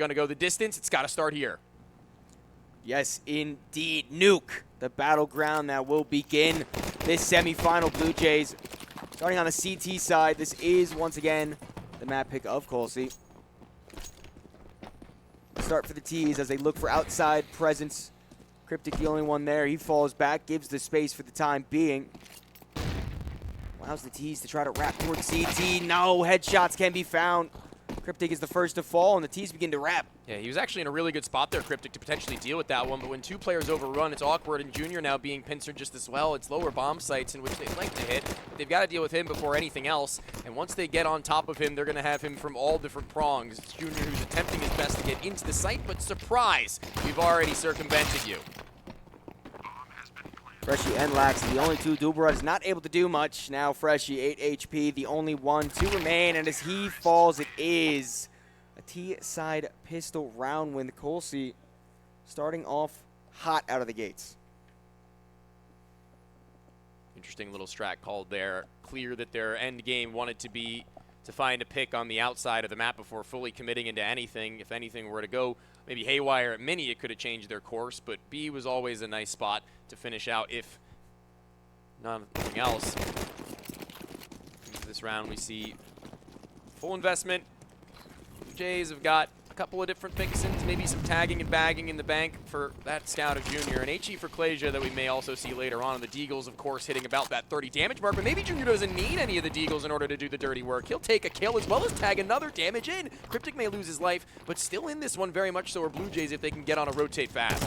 going to go the distance, it's got to start here. Yes, indeed. Nuke, the battleground that will begin this semifinal. Blue Jays starting on the CT side. This is, once again, the map pick of KOLESIE. Start for the T's as they look for outside presence. Cryptic the only one there. He falls back, gives the space for the time being. Allows the T's to try to wrap towards CT. No, headshots can be found. Cryptic is the first to fall, and the T's begin to wrap. Yeah, he was actually in a really good spot there, Cryptic, to potentially deal with that one. But when two players overrun, it's awkward, and Junior now being pincered just as well. It's lower bomb sites in which they'd like to hit. They've got to deal with him before anything else. And once they get on top of him, they're going to have him from all different prongs. It's Junior who's attempting his best to get into the site, but surprise, we've already circumvented you. Freshie and Lax, the only two. Dubra is not able to do much. Now Freshie, 8 HP, the only one to remain. And as he falls, it is a T-side pistol round win. KOLESIE starting off hot out of the gates. Interesting little strat called there. Clear that their end game wanted to be to find a pick on the outside of the map before fully committing into anything. If anything were to go maybe haywire at mini, it could have changed their course, but B was always a nice spot to finish out if nothing else. Into this round we see full investment. Jays have got a couple of different fixins, maybe some tagging and bagging in the bank for that scout of Junior, and HE for KOLESIE that we may also see later on. And the Deagles, of course, hitting about that 30 damage mark, but maybe Junior doesn't need any of the Deagles in order to do the dirty work. He'll take a kill as well as tag another damage in. Cryptic may lose his life, but still in this one very much so are Blue Jays if they can get on a rotate fast.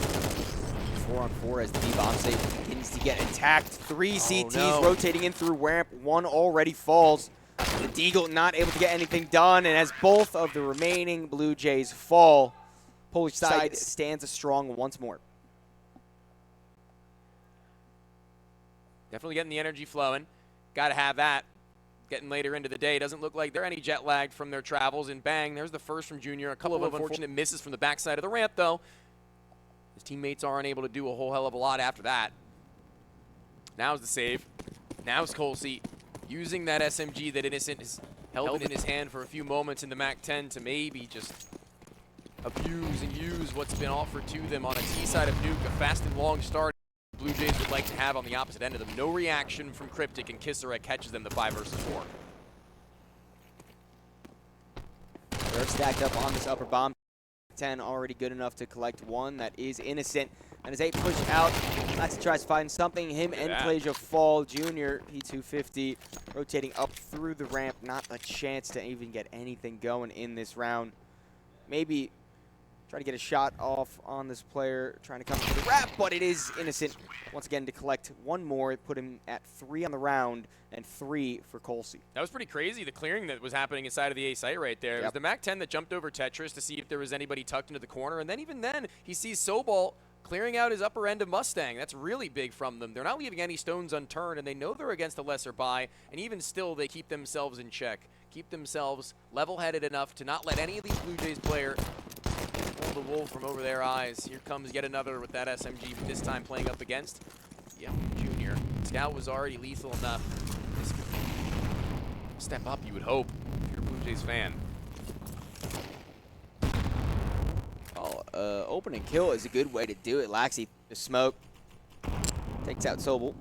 4-on-4 as the B-bomb save begins to get attacked. 3 CTs no. rotating in through ramp. 1 already falls. The Deagle not able to get anything done, and as both of the remaining Blue Jays fall, Polish side stands strong once more. Definitely getting the energy flowing. Got to have that. Getting later into the day. Doesn't look like they're any jet lagged from their travels, and bang, there's the first from Junior. A couple of unfortunate misses from the backside of the ramp, though. His teammates aren't able to do a whole hell of a lot after that. Now's the save. Now's KOLESIE using that SMG that Innocent has held in his hand for a few moments in the MAC-10 to maybe just abuse and use what's been offered to them on a T side of Nuke, a fast and long start. Blue Jays would like to have on the opposite end of them. No reaction from Cryptic, and Kisserek catches them the 5 versus 4. They're stacked up on this upper bomb. 10 already good enough to collect 1. That is Innocent. And as 8 push out, Lax tries to find something. Him and KOLESIE fall. Junior, P250, rotating up through the ramp. Not a chance to even get anything going in this round. Maybe try to get a shot off on this player, trying to come to the wrap, but it is Innocent once again to collect 1 more, put him at 3 on the round, and 3 for KOLESIE. That was pretty crazy, the clearing that was happening inside of the A site right there. It was the MAC-10 that jumped over Tetris to see if there was anybody tucked into the corner, and then even then, he sees Sobal clearing out his upper end of Mustang. That's really big from them. They're not leaving any stones unturned, and they know they're against a lesser buy, and even still, they keep themselves in check, keep themselves level-headed enough to not let any of these Blue Jays players pull the wool from over their eyes. Here comes yet another with that SMG, but this time playing up against Junior. Scout was already lethal enough. This could step up, you would hope, if you're a Blue Jays fan. Open and kill is a good way to do it. Laxy, the smoke, takes out Sobel.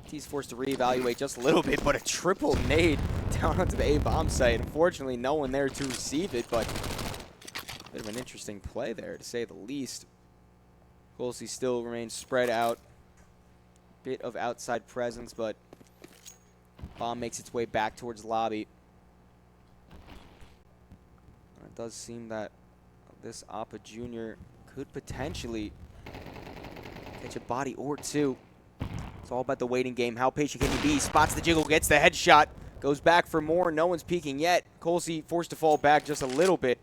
He's forced to reevaluate just a little bit, but a triple nade down onto the A bomb site. Unfortunately, no one there to receive it, but a bit of an interesting play there, to say the least. KOLESIE still remains spread out. Bit of outside presence, but bomb makes its way back towards lobby. It does seem that this Appa Junior could potentially catch a body or 2. It's all about the waiting game. How patient can you be? Spots the jiggle, gets the headshot, goes back for more. No one's peeking yet. KOLESIE forced to fall back just a little bit.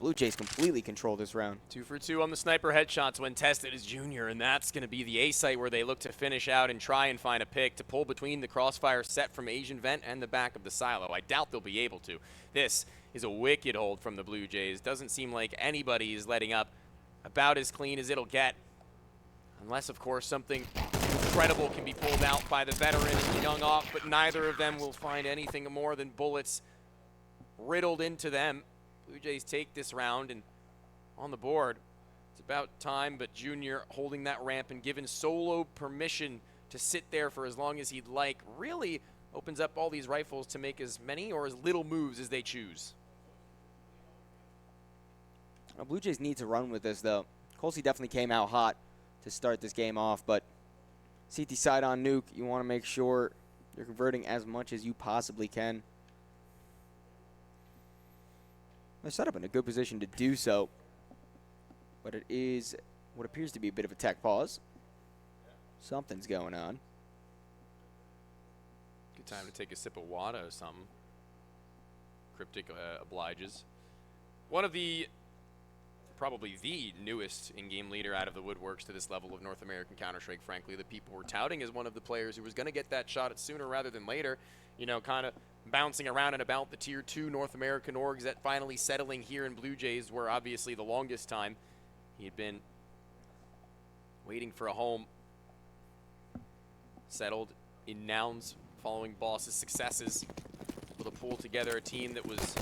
Blue Jays completely control this round. 2 for 2 on the sniper headshots when tested as Junior, and that's going to be the A site where they look to finish out and try and find a pick to pull between the crossfire set from Asian Vent and the back of the silo. I doubt they'll be able to. This is a wicked hold from the Blue Jays. Doesn't seem like anybody is letting up. About as clean as it'll get. Unless, of course, something incredible can be pulled out by the veteran and Young off, but neither of them will find anything more than bullets riddled into them. Blue Jays take this round, and on the board. It's about time, but Junior holding that ramp and given Solo permission to sit there for as long as he'd like really opens up all these rifles to make as many or as little moves as they choose. Blue Jays need to run with this, though. KOLESIE definitely came out hot to start this game off, but CT side on nuke, you want to make sure you're converting as much as you possibly can. They're set up in a good position to do so, but it is what appears to be a bit of a tech pause. Something's going on. Good time to take a sip of water or something. Cryptic obliges. One of the, probably the newest in-game leader out of the woodworks to this level of North American Counter-Strike, frankly, that people were touting as one of the players who was going to get that shot at sooner rather than later. You know, kind of bouncing around and about the Tier 2 North American orgs that finally settling here in Blue Jays, where obviously the longest time he had been waiting for a home. Settled in Nouns following Boss's successes. Able to pull together a team that was,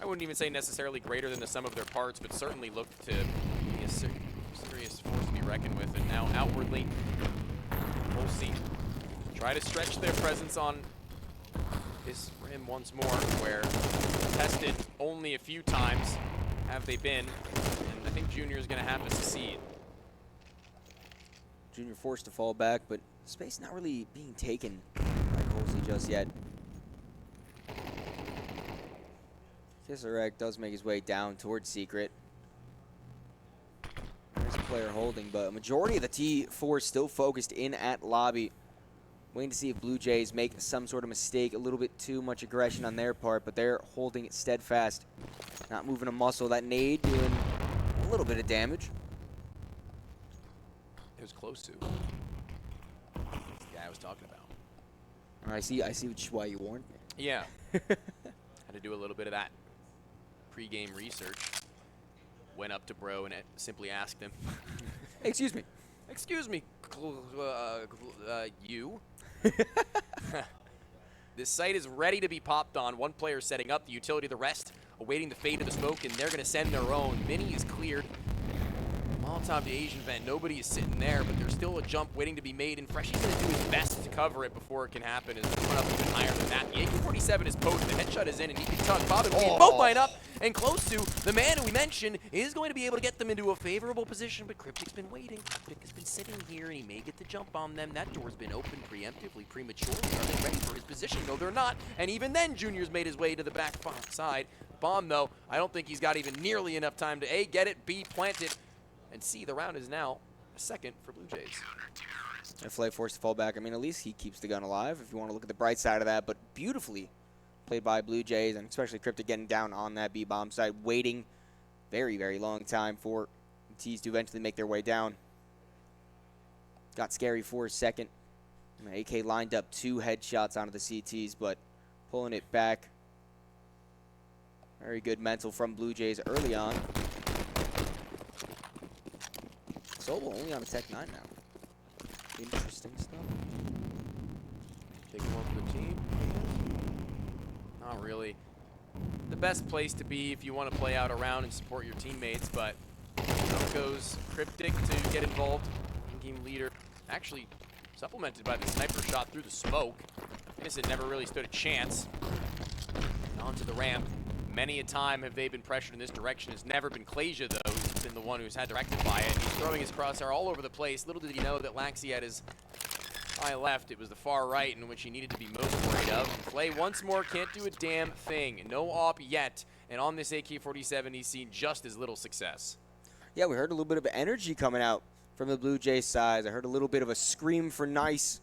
I wouldn't even say necessarily greater than the sum of their parts, but certainly looked to be a serious force to be reckoned with. And now outwardly, KOLESIE try to stretch their presence on this rim once more, where tested only a few times have they been, and I think Junior is going to have to succeed. Junior forced to fall back, but space not really being taken by KOLESIE just yet. Kisarek does make his way down towards Secret. There's a player holding, but a majority of the T4 still focused in at lobby. Waiting to see if Blue Jays make some sort of mistake, a little bit too much aggression on their part, but they're holding it steadfast. Not moving a muscle. That nade doing a little bit of damage. It was close to. That's the guy I was talking about. I see why you warned me. Yeah. Had to do a little bit of that pre-game research. Went up to Bro and simply asked him. Hey, excuse me. Excuse me, you? This site is ready to be popped on. One player setting up the utility, the rest awaiting the fate of the smoke, and they're going to send their own. Mini is cleared. Molotov to Asian vent. Nobody is sitting there, but there's still a jump waiting to be made, and Freshy's going to do his best to cover it before it can happen. As they run up even higher than that. The AK-47 is posted. The headshot is in, and he can tuck. Bob and Reed both line up, and close to the man who we mentioned is going to be able to get them into a favorable position, but Cryptic's been waiting. Cryptic has been sitting here, and he may get the jump on them. That door's been opened preemptively, prematurely. Are they ready for his position? No, they're not. And even then, Junior's made his way to the back side. Bomb, though, I don't think he's got even nearly enough time to A, get it, B, plant it, and C, the round is now a second for Blue Jays. And Flay forced to fall back. I mean, at least he keeps the gun alive if you want to look at the bright side of that, but beautifully played by Blue Jays, and especially Cryptic getting down on that B-bomb side, waiting very, very long time for the T's to eventually make their way down. Got scary for a second. AK lined up 2 headshots onto the CTs, but pulling it back. Very good mental from Blue Jays early on. Solo only on a Tech 9 now. Interesting stuff. Taking one for the team. Not really the best place to be if you want to play out a round and support your teammates, but up goes Cryptic to get involved. In-game leader actually supplemented by the sniper shot through the smoke. Innocent never really stood a chance. And onto the ramp. Many a time have they been pressured in this direction. It's never been KOLESIE, though, who's been the one who's had to rectify it. He's throwing his crosshair all over the place. Little did he know that Laxi had his high left. It was the far right in which he needed to be most worried of. Flay once more can't do a damn thing. No op yet. And on this AK-47, he's seen just as little success. Yeah, we heard a little bit of energy coming out from the Blue Jays side. I heard a little bit of a scream for nice.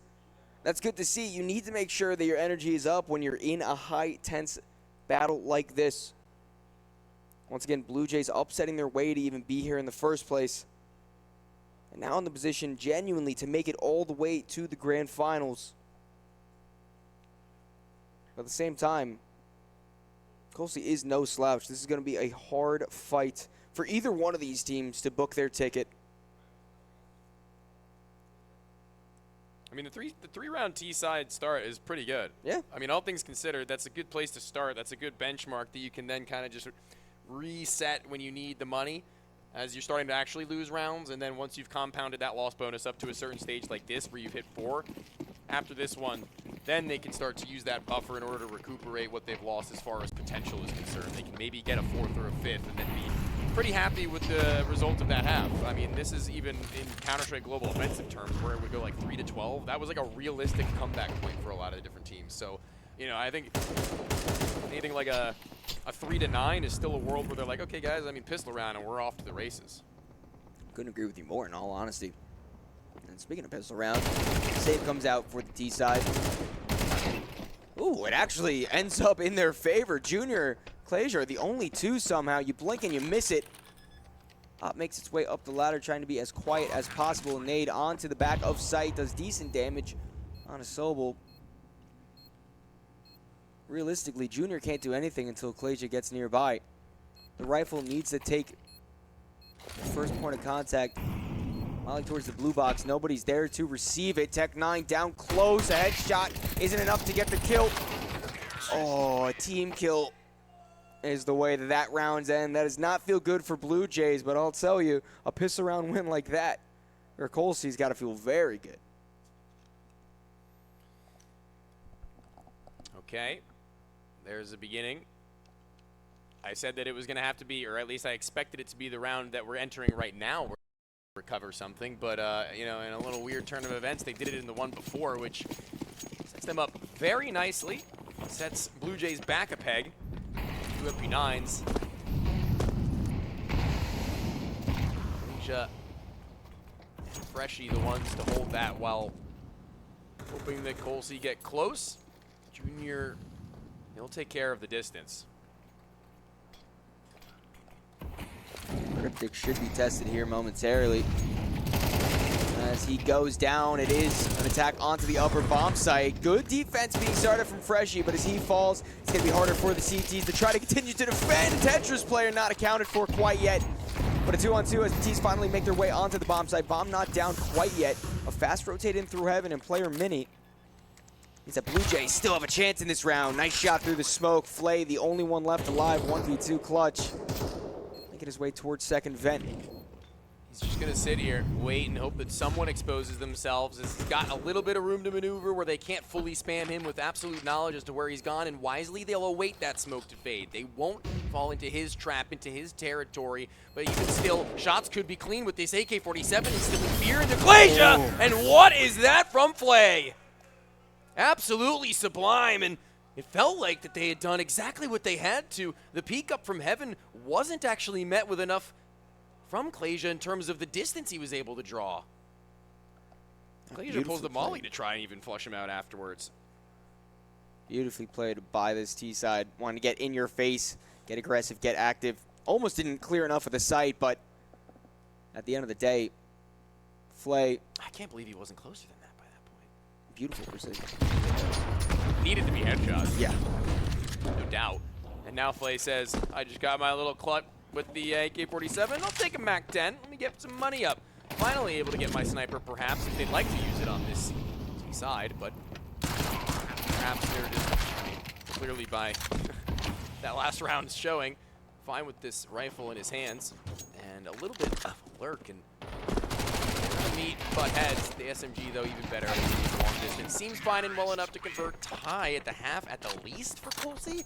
That's good to see. You need to make sure that your energy is up when you're in a high, tense battle like this. Once again, Blue Jays upsetting their way to even be here in the first place. And now in the position genuinely to make it all the way to the grand finals. But at the same time, KOLESIE is no slouch. This is going to be a hard fight for either one of these teams to book their ticket. I mean, the three-round T-side start is pretty good. Yeah. I mean, all things considered, that's a good place to start. That's a good benchmark that you can then kind of just reset when you need the money. as you're starting to actually lose rounds, and then once you've compounded that loss bonus up to a certain stage like this where you've hit 4, after this one, then they can start to use that buffer in order to recuperate what they've lost as far as potential is concerned. They can maybe get a 4th or a 5th and then be pretty happy with the result of that half. I mean, this is even in Counter-Strike Global offensive terms where it would go like 3-12. That was like a realistic comeback point for a lot of the different teams. So, you know, I think anything like a 3-9 is still a world where they're like, okay, guys, I mean, pistol round and we're off to the races. Couldn't agree with you more, in all honesty. And speaking of pistol round, save comes out for the T side. Ooh, it actually ends up in their favor. Junior, Clair, the only 2 somehow. You blink and you miss it. Op makes its way up the ladder, trying to be as quiet as possible. Nade onto the back of sight, does decent damage on a Sobel. Realistically, Junior can't do anything until Clair gets nearby. The rifle needs to take the first point of contact. Molly towards the blue box. Nobody's there to receive it. Tech9 down close. A headshot isn't enough to get the kill. Oh, a team kill is the way that rounds end. That does not feel good for Bluejays, but I'll tell you, a pistol round win like that, or KOLESIE's got to feel very good. Okay, there's the beginning. I said that it was going to have to be, or at least I expected it to be the round that we're entering right now. Recover something, but you know, in a little weird turn of events, they did it in the one before, which sets them up very nicely. Sets Bluejays back a peg. 2 MP9s. Ninja and Freshie the ones to hold that while hoping that KOLESIE get close. Junior, he'll take care of the distance. Cryptic should be tested here momentarily. As he goes down, it is an attack onto the upper bomb site. Good defense being started from Freshie, but as he falls, it's going to be harder for the CTs to try to continue to defend. Tetris player not accounted for quite yet. But a 2-on-2 as the T's finally make their way onto the bomb site. Bomb not down quite yet. A fast rotate in through heaven, and player Mini. He's that Bluejays still have a chance in this round. Nice shot through the smoke. Flay, the only one left alive. 1v2 clutch. Making his way towards second vent. He's just going to sit here, wait, and hope that someone exposes themselves. He's got a little bit of room to maneuver where they can't fully spam him with absolute knowledge as to where he's gone, and wisely they'll await that smoke to fade. They won't fall into his trap, into his territory, but even still, shots could be clean with this AK-47. He's still in fear into KOLESIE, and what is that from Flay? Absolutely sublime, and it felt like that they had done exactly what they had to. The peek up from heaven wasn't actually met with enough from KOLESIE in terms of the distance he was able to draw. KOLESIE pulls the molly to try and even flush him out afterwards. Beautifully played by this T side. Wanting to get in your face, get aggressive, get active. Almost didn't clear enough of the site, but at the end of the day, Flay. I can't believe he wasn't closer than that by that point. Beautiful precision. Needed to be headshots. Yeah. No doubt. And now Flay says, I just got my little clutch with the AK-47. I'll take a MAC-10. Let me get some money up. Finally able to get my sniper, perhaps, if they'd like to use it on this side, but perhaps they're just, I mean, clearly by that last round showing, fine with this rifle in his hands, and a little bit of a lurk, and meet butt heads. The SMG, though, even better at the long distance. Seems fine and well enough to convert tie at the half at the least for KOLESIE.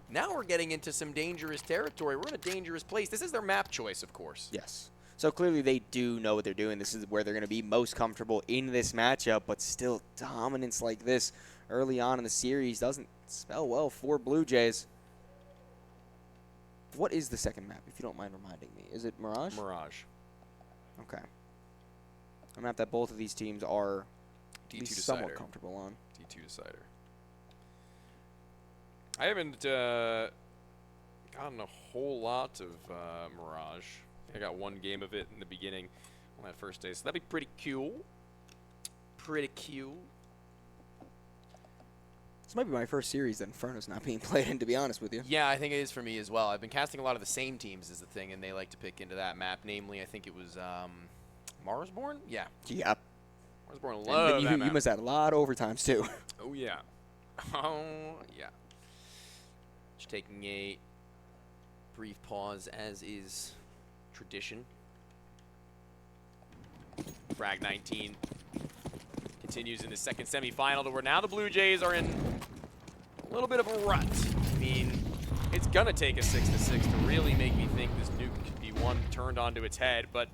Now we're getting into some dangerous territory. We're in a dangerous place. This is their map choice, of course. Yes. So clearly they do know what they're doing. This is where they're going to be most comfortable in this matchup, but still dominance like this early on in the series doesn't spell well for Bluejays. What is the second map, if you don't mind reminding me? Is it Mirage? Mirage. Okay. A map that both of these teams are D2 somewhat decider. comfortable on. D2 decider. I haven't gotten a whole lot of Mirage. I got one game of it in the beginning on that first day, so that'd be pretty cool. Pretty cool. This might be my first series that Inferno's not being played in, to be honest with you. Yeah, I think it is for me as well. I've been casting a lot of the same teams is the thing, and they like to pick into that map. Namely, I think it was Marsborn? Yeah. Yeah. Marsborn love that map. You must have had a lot of overtimes, too. Oh, yeah. Oh, yeah. Just taking a brief pause, as is tradition. Frag 19 continues in the second semifinal, where now the Blue Jays are in a little bit of a rut. I mean, it's gonna take a 6-6 to really make me think this nuke could be one turned onto its head, but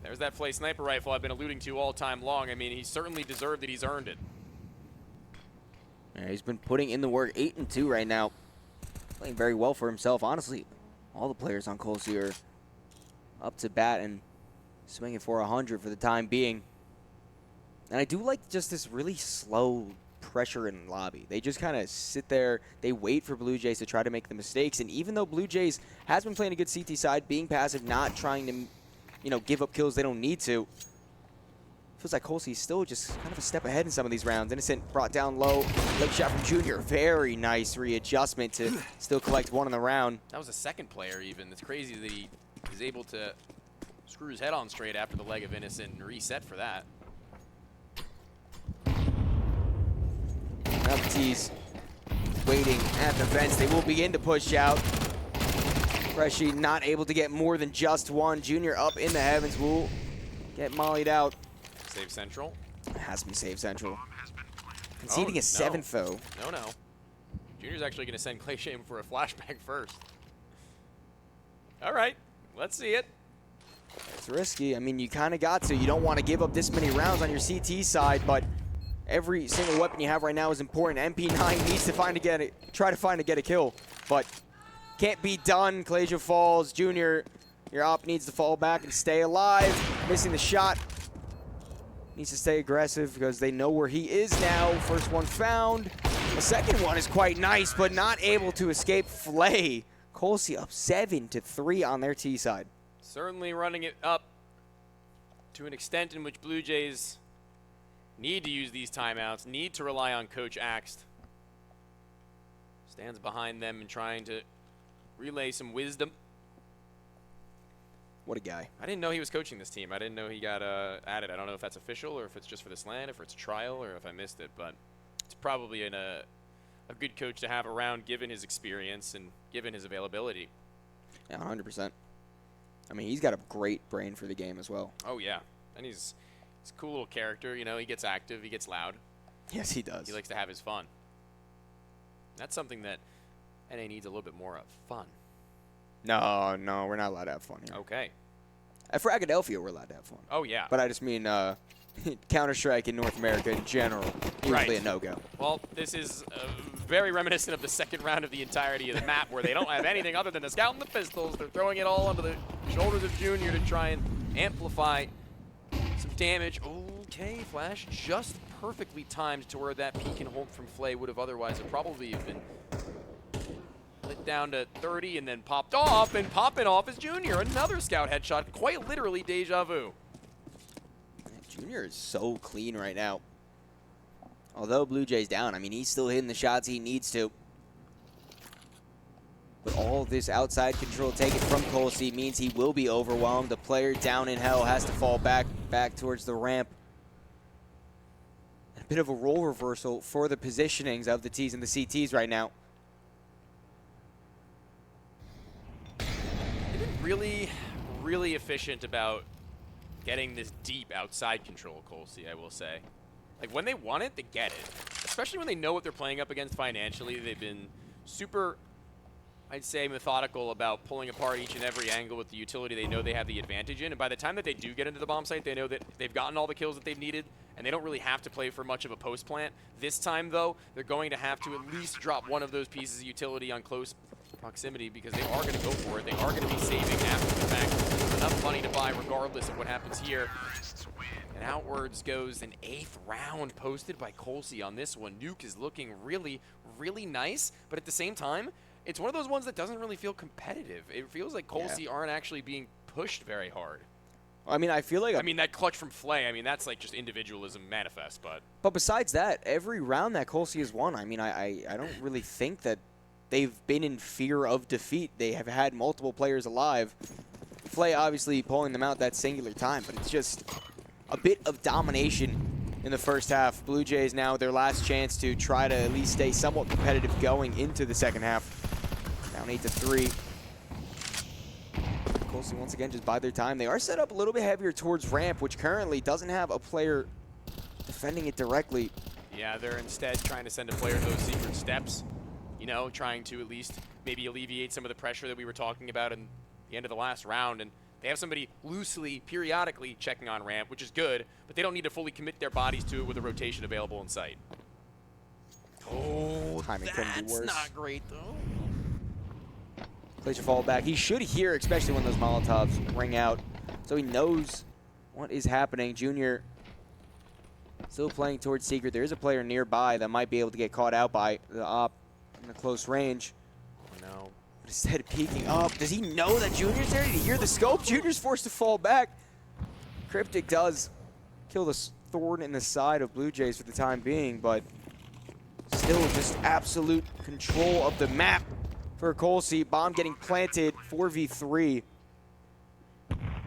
there's that Flay sniper rifle I've been alluding to all time long. I mean, he certainly deserved it. He's earned it. Yeah, he's been putting in the work. 8-2 right now. Playing very well for himself. Honestly, all the players on KOLESIE are up to bat and swinging for 100 for the time being. And I do like just this really slow pressure in lobby. They just kind of sit there. They wait for Blue Jays to try to make the mistakes. And even though Blue Jays has been playing a good CT side, being passive, not trying to, you know, give up kills they don't need to, feels like KOLESIE is still just kind of a step ahead in some of these rounds. Innocent brought down low. Late shot from Junior. Very nice readjustment to still collect one in the round. That was a second player even. It's crazy that he is able to screw his head on straight after the leg of Innocent and reset for that. Now the T's waiting at the fence. They will begin to push out. Freshie not able to get more than just one. Junior up in the heavens will get mollied out. Save Central. Has to be save Central. Conceding a 7th though. No. Junior's actually going to send Clay Shame for a flashback first. All right, let's see it. It's risky. I mean, you kind of got to. You don't want to give up this many rounds on your CT side, but every single weapon you have right now is important. MP9 needs to try to get a kill, but can't be done. KOLESIE falls. Junior, your op needs to fall back and stay alive. Missing the shot. Needs to stay aggressive because they know where he is now. First one found. The second one is quite nice, but not able to escape Flay. KOLESIE up 7-3 on their T side. Certainly running it up to an extent in which Blue Jays need to use these timeouts, need to rely on Coach Axt. Stands behind them and trying to relay some wisdom. What a guy. I didn't know he was coaching this team. I didn't know he got added. I don't know if that's official or if it's just for this LAN, if it's trial or if I missed it, but it's probably a good coach to have around given his experience and given his availability. Yeah, 100%. I mean, he's got a great brain for the game as well. Oh, yeah. And he's a cool little character. You know, he gets active. He gets loud. Yes, he does. He likes to have his fun. That's something that NA needs a little bit more of. Fun. No, we're not allowed to have fun here. Okay. At Fragadelphia, we're allowed to have fun. Oh, yeah. But I just mean Counter-Strike in North America in general, usually a no-go. Well, this is very reminiscent of the second round of the entirety of the map where they don't have anything other than the scout and the pistols. They're throwing it all onto the shoulders of Junior to try and amplify some damage. Okay, Flash just perfectly timed to where that peek and hold from Flay would have otherwise probably been lit down to 30 and then popped off, and popping off is Junior. Another scout headshot, quite literally deja vu. Junior is so clean right now. Although Blue Jays down, I mean, he's still hitting the shots he needs to. But all this outside control taken from KOLESIE means he will be overwhelmed. The player down in hell has to fall back towards the ramp. A bit of a role reversal for the positionings of the T's and the CTs right now. They've been really efficient about getting this deep outside control, KOLESIE, I will say. Like, when they want it, they get it. Especially when they know what they're playing up against financially. They've been super, I'd say, methodical about pulling apart each and every angle with the utility they know they have the advantage in. And by the time that they do get into the bomb site, they know that they've gotten all the kills that they've needed, and they don't really have to play for much of a post plant. This time, though, they're going to have to at least drop one of those pieces of utility on close proximity because they are going to go for it. They are going to be saving after the fact. There's enough money to buy regardless of what happens here. And outwards goes an 8th round posted by KOLESIE on this one. Nuke is looking really nice, but at the same time, it's one of those ones that doesn't really feel competitive. It feels like KOLESIE aren't actually being pushed very hard. I mean, I feel like... I mean, that clutch from Flay, I mean, that's like just individualism manifest, but... But besides that, every round that KOLESIE has won, I mean, I don't really think that they've been in fear of defeat. They have had multiple players alive. Flay obviously pulling them out that singular time, but it's just a bit of domination in the first half. Blue Jays now their last chance to try to at least stay somewhat competitive going into the second half. Down 8-3. KOLESIE KOLESIE once again just bide their time. They are set up a little bit heavier towards ramp, which currently doesn't have a player defending it directly. Yeah, they're instead trying to send a player those secret steps, you know, trying to at least maybe alleviate some of the pressure that we were talking about in the end of the last round. And they have somebody loosely, periodically checking on ramp, which is good, but they don't need to fully commit their bodies to it with a rotation available in sight. Oh, Timing couldn't be worse. That's not great, though. KOLESIE fall back. He should hear, especially when those Molotovs ring out, so he knows what is happening. Junior still playing towards secret. There is a player nearby that might be able to get caught out by the op in the close range. No. But instead of peeking up, does he know that Junior's there? Did he hear the scope? Junior's forced to fall back. Cryptic does kill the thorn in the side of Bluejays for the time being, but still just absolute control of the map for KOLESIE. Bomb getting planted, 4v3.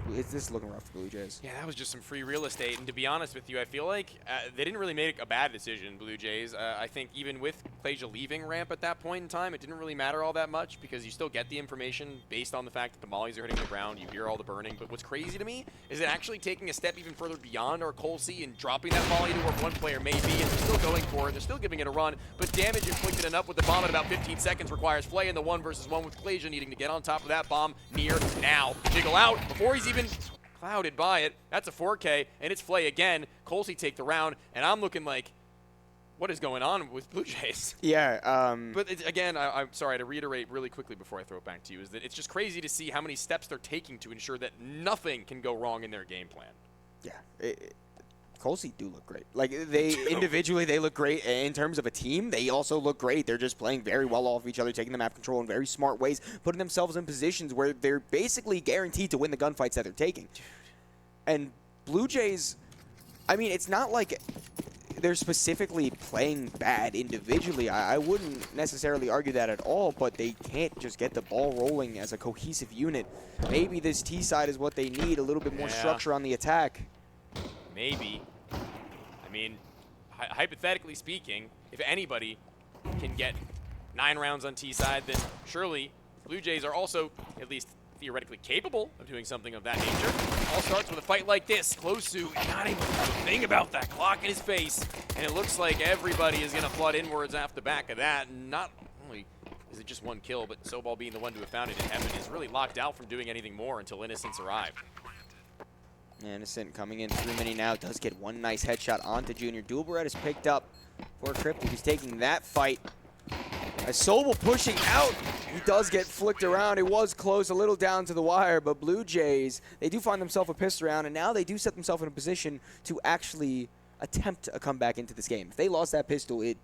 This is looking rough for Bluejays. Yeah, that was just some free real estate. And to be honest with you, I feel like they didn't really make a bad decision, Bluejays. I think even with KOLESIE leaving ramp at that point in time, it didn't really matter all that much because you still get the information based on the fact that the mollies are hitting the ground. You hear all the burning. But what's crazy to me is it actually taking a step even further beyond our KOLESIE and dropping that molly to where one player may be. And they're still going for it. They're still giving it a run. But damage inflicted enough with the bomb at about 15 seconds requires Flay in the 1v1 with KOLESIE needing to get on top of that bomb near now. Jiggle out before he's even clouded by it. That's a 4K, and it's Flay again. KOLESIE take the round, and I'm looking like, what is going on with Bluejays? Yeah. But again, I'm sorry to reiterate really quickly before I throw it back to you, is that it's just crazy to see how many steps they're taking to ensure that nothing can go wrong in their game plan. Yeah. KOLESIE do look great. Like, they individually, they look great. In terms of a team, they also look great. They're just playing very well off each other, taking the map control in very smart ways, putting themselves in positions where they're basically guaranteed to win the gunfights that they're taking. And Bluejays, I mean, it's not like they're specifically playing bad individually. I wouldn't necessarily argue that at all, but they can't just get the ball rolling as a cohesive unit. Maybe this T side is what they need, a little bit more structure on the attack. Maybe. I mean, hypothetically speaking, if anybody can get 9 rounds on T side, then surely Bluejays are also at least theoretically capable of doing something of that nature. All starts with a fight like this. KOLESIE not able to do a thing about that clock in his face, and it looks like everybody is going to flood inwards off the back of that. Not only is it just one kill, but Sobal being the one to have found it in heaven is really locked out from doing anything more until Innocence arrived. Innocent coming in through mini now, does get one nice headshot onto Junior. Dual Barrett is picked up for Cryptic. He's taking that fight. As Sobal pushing out, he does get flicked around. It was close, a little down to the wire, but Bluejays, they do find themselves a pistol round, and now they do set themselves in a position to actually attempt a comeback into this game. If they lost that pistol, it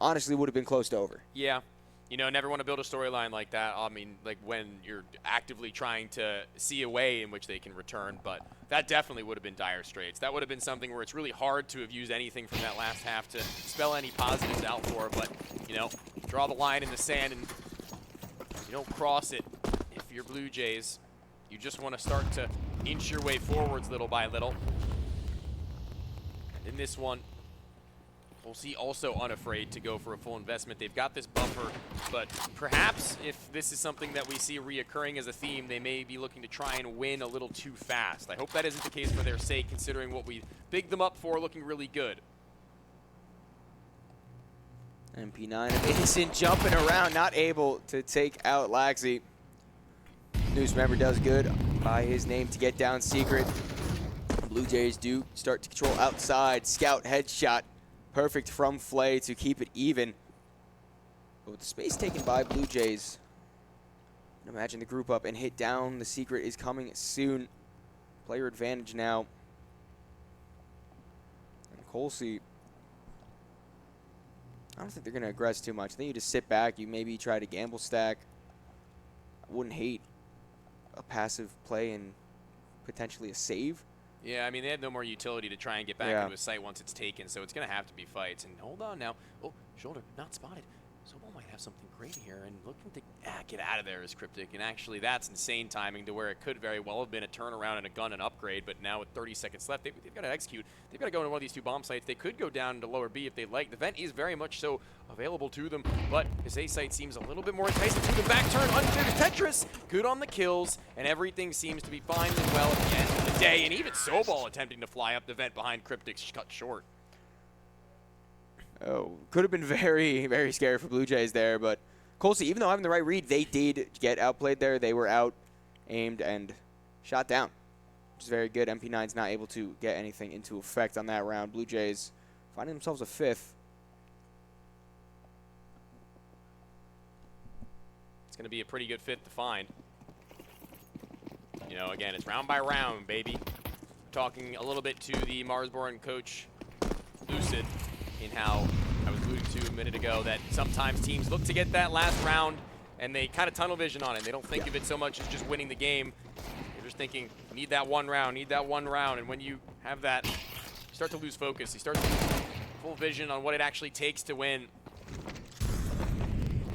honestly would have been close to over. Yeah. You know, never want to build a storyline like that. I mean, like when you're actively trying to see a way in which they can return, but that definitely would have been dire straits. That would have been something where it's really hard to have used anything from that last half to spell any positives out for, but, you know, draw the line in the sand and you don't cross it if you're Bluejays. You just want to start to inch your way forwards little by little. And in this one, KOLESIE also unafraid to go for a full investment. They've got this buffer, but perhaps if this is something that we see reoccurring as a theme, they may be looking to try and win a little too fast. I hope that isn't the case for their sake, considering what we bigged them up for looking really good. MP9 of Innocent jumping around, not able to take out Laxi. Noose member does good by his name to get down secret. Bluejays do start to control outside. Scout headshot. Perfect from Flay to keep it even. But with the space taken by Bluejays, imagine the group up and hit down. The secret is coming soon. Player advantage now. And KOLESIE, I don't think they're going to aggress too much. I think you just sit back. You maybe try to gamble stack. I wouldn't hate a passive play and potentially a save. Yeah, I mean, they have no more utility to try and get back into a site once it's taken, so it's going to have to be fights. And hold on now. Oh, shoulder, not spotted. Sobal might have something great here and looking to get out of there is Cryptic. And actually, that's insane timing to where it could very well have been a turnaround and a gun and upgrade. But now with 30 seconds left, they've got to execute. They've got to go into one of these 2 bomb sites. They could go down into lower B if they'd like. The vent is very much so available to them, but this A site seems a little bit more enticing to the back turn. Unfair to Tetris. Good on the kills, and everything seems to be fine and well at the end of the day. And even Sobal attempting to fly up the vent behind Cryptic's cut short. Oh, could have been very, very scary for Bluejays there, but KOLESIE, even though having the right read, they did get outplayed there. They were out, aimed, and shot down, which is very good. MP9's not able to get anything into effect on that round. Bluejays finding themselves a 5th. It's going to be a pretty good 5th to find. You know, again, it's round by round, baby. Talking a little bit to the Marsborn coach, Lucid, in how I was alluding to a minute ago that sometimes teams look to get that last round and they kind of tunnel vision on it. They don't think of it so much as just winning the game. They're just thinking, need that one round, need that one round. And when you have that, you start to lose focus. You start to lose full vision on what it actually takes to win.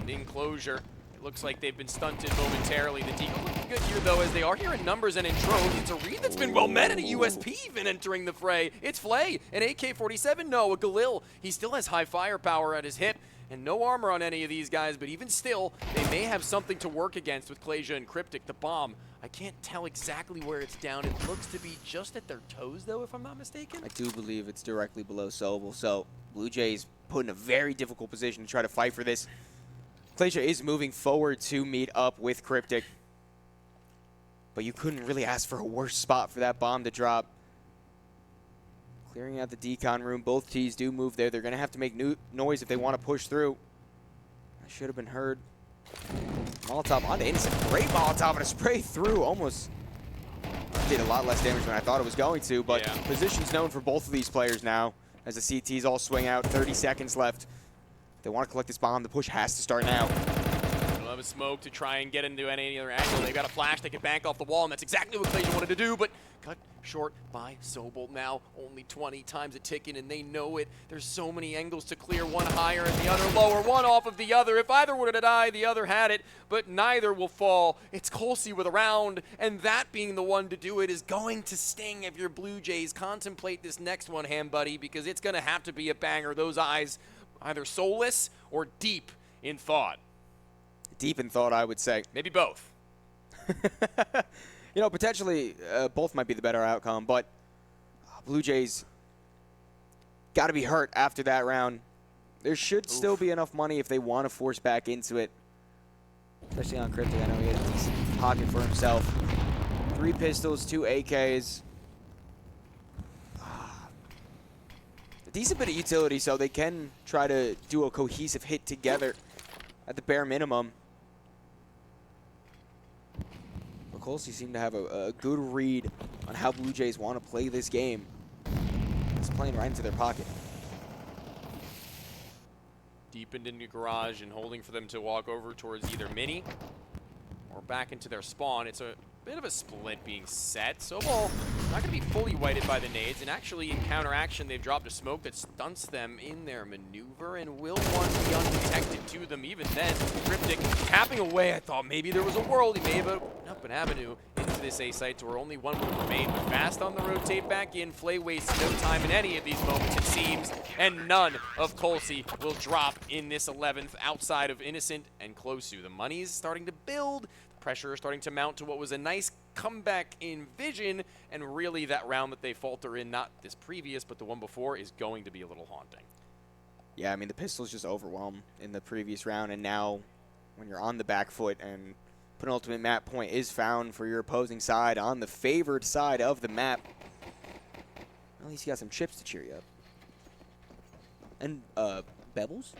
And in closure, it looks like they've been stunted momentarily. The Deagle looking good here, though, as they are here in numbers and in drones. It's a read that's been well met, and a USP even entering the fray. It's Flay, an AK-47, no, a Galil. He still has high firepower at his hip, and no armor on any of these guys, but even still, they may have something to work against with KOLESIE and Cryptic. The bomb, I can't tell exactly where it's down. It looks to be just at their toes, though, if I'm not mistaken. I do believe it's directly below Sobel, so Bluejays put in a very difficult position to try to fight for this. KOLESIE is moving forward to meet up with Cryptic, but you couldn't really ask for a worse spot for that bomb to drop. Clearing out the decon room, both T's do move there. They're going to have to make noise if they want to push through. That should have been heard. Molotov onto Innocent. Great Molotov and a spray through. Almost did a lot less damage than I thought it was going to, but yeah. Position's known for both of these players now as the CTs all swing out. 30 seconds left. They want to collect this bomb. The push has to start now. They'll have a smoke to try and get into any other angle. They've got a flash. They can bank off the wall, and that's exactly what KOLESIE wanted to do, but cut short by Sobel. Now only 20 times a ticking, and they know it. There's so many angles to clear, one higher and the other lower, one off of the other. If either were to die, the other had it, but neither will fall. It's KOLESIE with a round, and that being the one to do it is going to sting if you're Bluejays. Contemplate this next one, Ham Buddy, because it's going to have to be a banger. Those eyes either soulless or deep in thought. Deep in thought, I would say. Maybe both. You know, potentially both might be the better outcome, but Bluejays got to be hurt after that round. There should still be enough money if they want to force back into it, especially on Cryptic. I know he had a decent pocket for himself. 3 pistols, 2 AKs. A decent bit of utility, so they can try to do a cohesive hit together at the bare minimum. But KOLESIE seem to have a good read on how Bluejays want to play this game. It's playing right into their pocket. Deepened into garage and holding for them to walk over towards either Mini or back into their spawn. It's a bit of a split being set. Sobal not going to be fully whited by the nades, and actually in counteraction they've dropped a smoke that stunts them in their maneuver and will want to be undetected to them. Even then, Cryptic tapping away. I thought maybe there was a world. He may have opened up an avenue into this A site to where only one would remain, but fast on the rotate back in. Flay wastes no time in any of these moments, it seems, and none of KOLESIE will drop in this 11th outside of Innocent and KOLESIE. The money's starting to build. Pressure is starting to mount to what was a nice comeback in vision, and really that round that they falter in, not this previous, but the one before, is going to be a little haunting. Yeah, I mean, the pistols just overwhelmed in the previous round, and now when you're on the back foot and penultimate map point is found for your opposing side on the favored side of the map, at least you got some chips to cheer you up. And, Bebbles?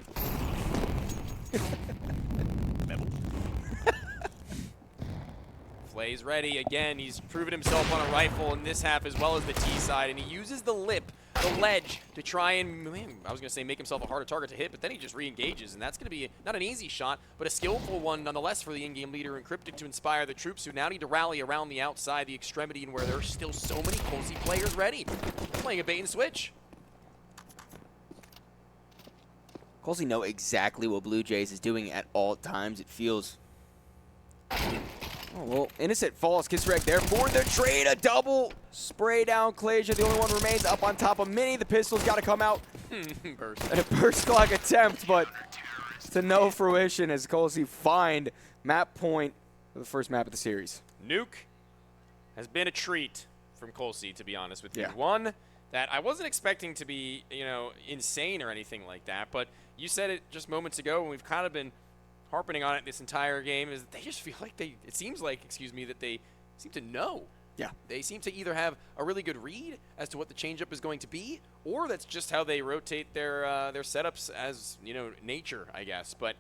Bebbles? Flay's ready again. He's proven himself on a rifle in this half as well as the T side, and he uses the lip, the ledge, to try and, man, I was going to say make himself a harder target to hit, but then he just re-engages, and that's going to be not an easy shot, but a skillful one nonetheless for the in-game leader and Cryptic to inspire the troops who now need to rally around the outside, the extremity, and where there's still so many KOLESIE players ready. Playing a bait and switch. KOLESIE know exactly what Bluejays is doing at all times, it feels. Oh, well, Innocent falls. Kisrek there for the trade. A double spray down. Clair, the only one remains up on top of Mini. The pistol's got to come out. Burst. And a burst clock attempt, but to no fruition as KOLESIE find map point for the first map of the series. Nuke has been a treat from KOLESIE, to be honest with you. Yeah. One that I wasn't expecting to be, you know, insane or anything like that, but you said it just moments ago, and we've kind of been harping on it this entire game, is that they just feel like it seems like, that they seem to know. Yeah. They seem to either have a really good read as to what the changeup is going to be, or that's just how they rotate their setups as, you know, nature, I guess. But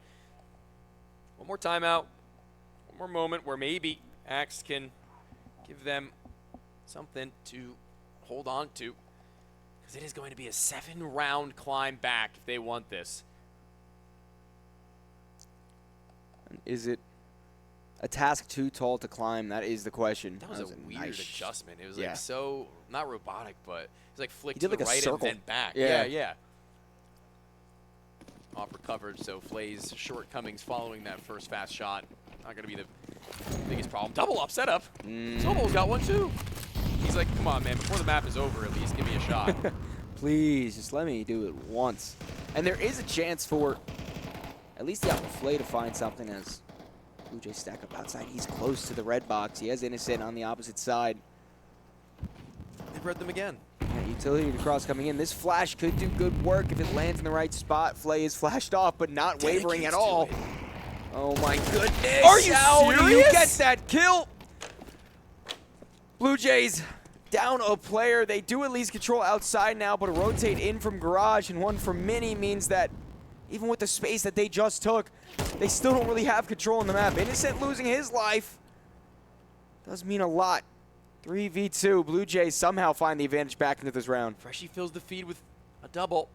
one more timeout, one more moment where maybe Axe can give them something to hold on to, because it is going to be a 7-round climb back if they want this. Is it a task too tall to climb? That is the question. That was a weird nice adjustment. It was yeah. like so, not robotic, but it was like flicked He did to the like a right circle. and then back. Yeah. Yeah. Off recovered, so Flay's shortcomings following that first fast shot. Not going to be the biggest problem. Double up setup. Sobol's got one too. He's like, come on, man, before the map is over, at least give me a shot. Please, just let me do it once. And there is a chance for at least the Flay to find something as Bluejays stack up outside. He's close to the red box. He has Innocent on the opposite side. They've read them again. Yeah, utility to cross coming in. This flash could do good work if it lands in the right spot. Flay is flashed off, but not wavering at all. Oh my goodness. Are you How do you serious? get that kill? Bluejays down a player. They do at least control outside now, but a rotate in from Garage and one from Mini means that even with the space that they just took, they still don't really have control in the map. Innocent losing his life does mean a lot. 3v2. Bluejays somehow find the advantage back into this round. Freshie fills the feed with a double.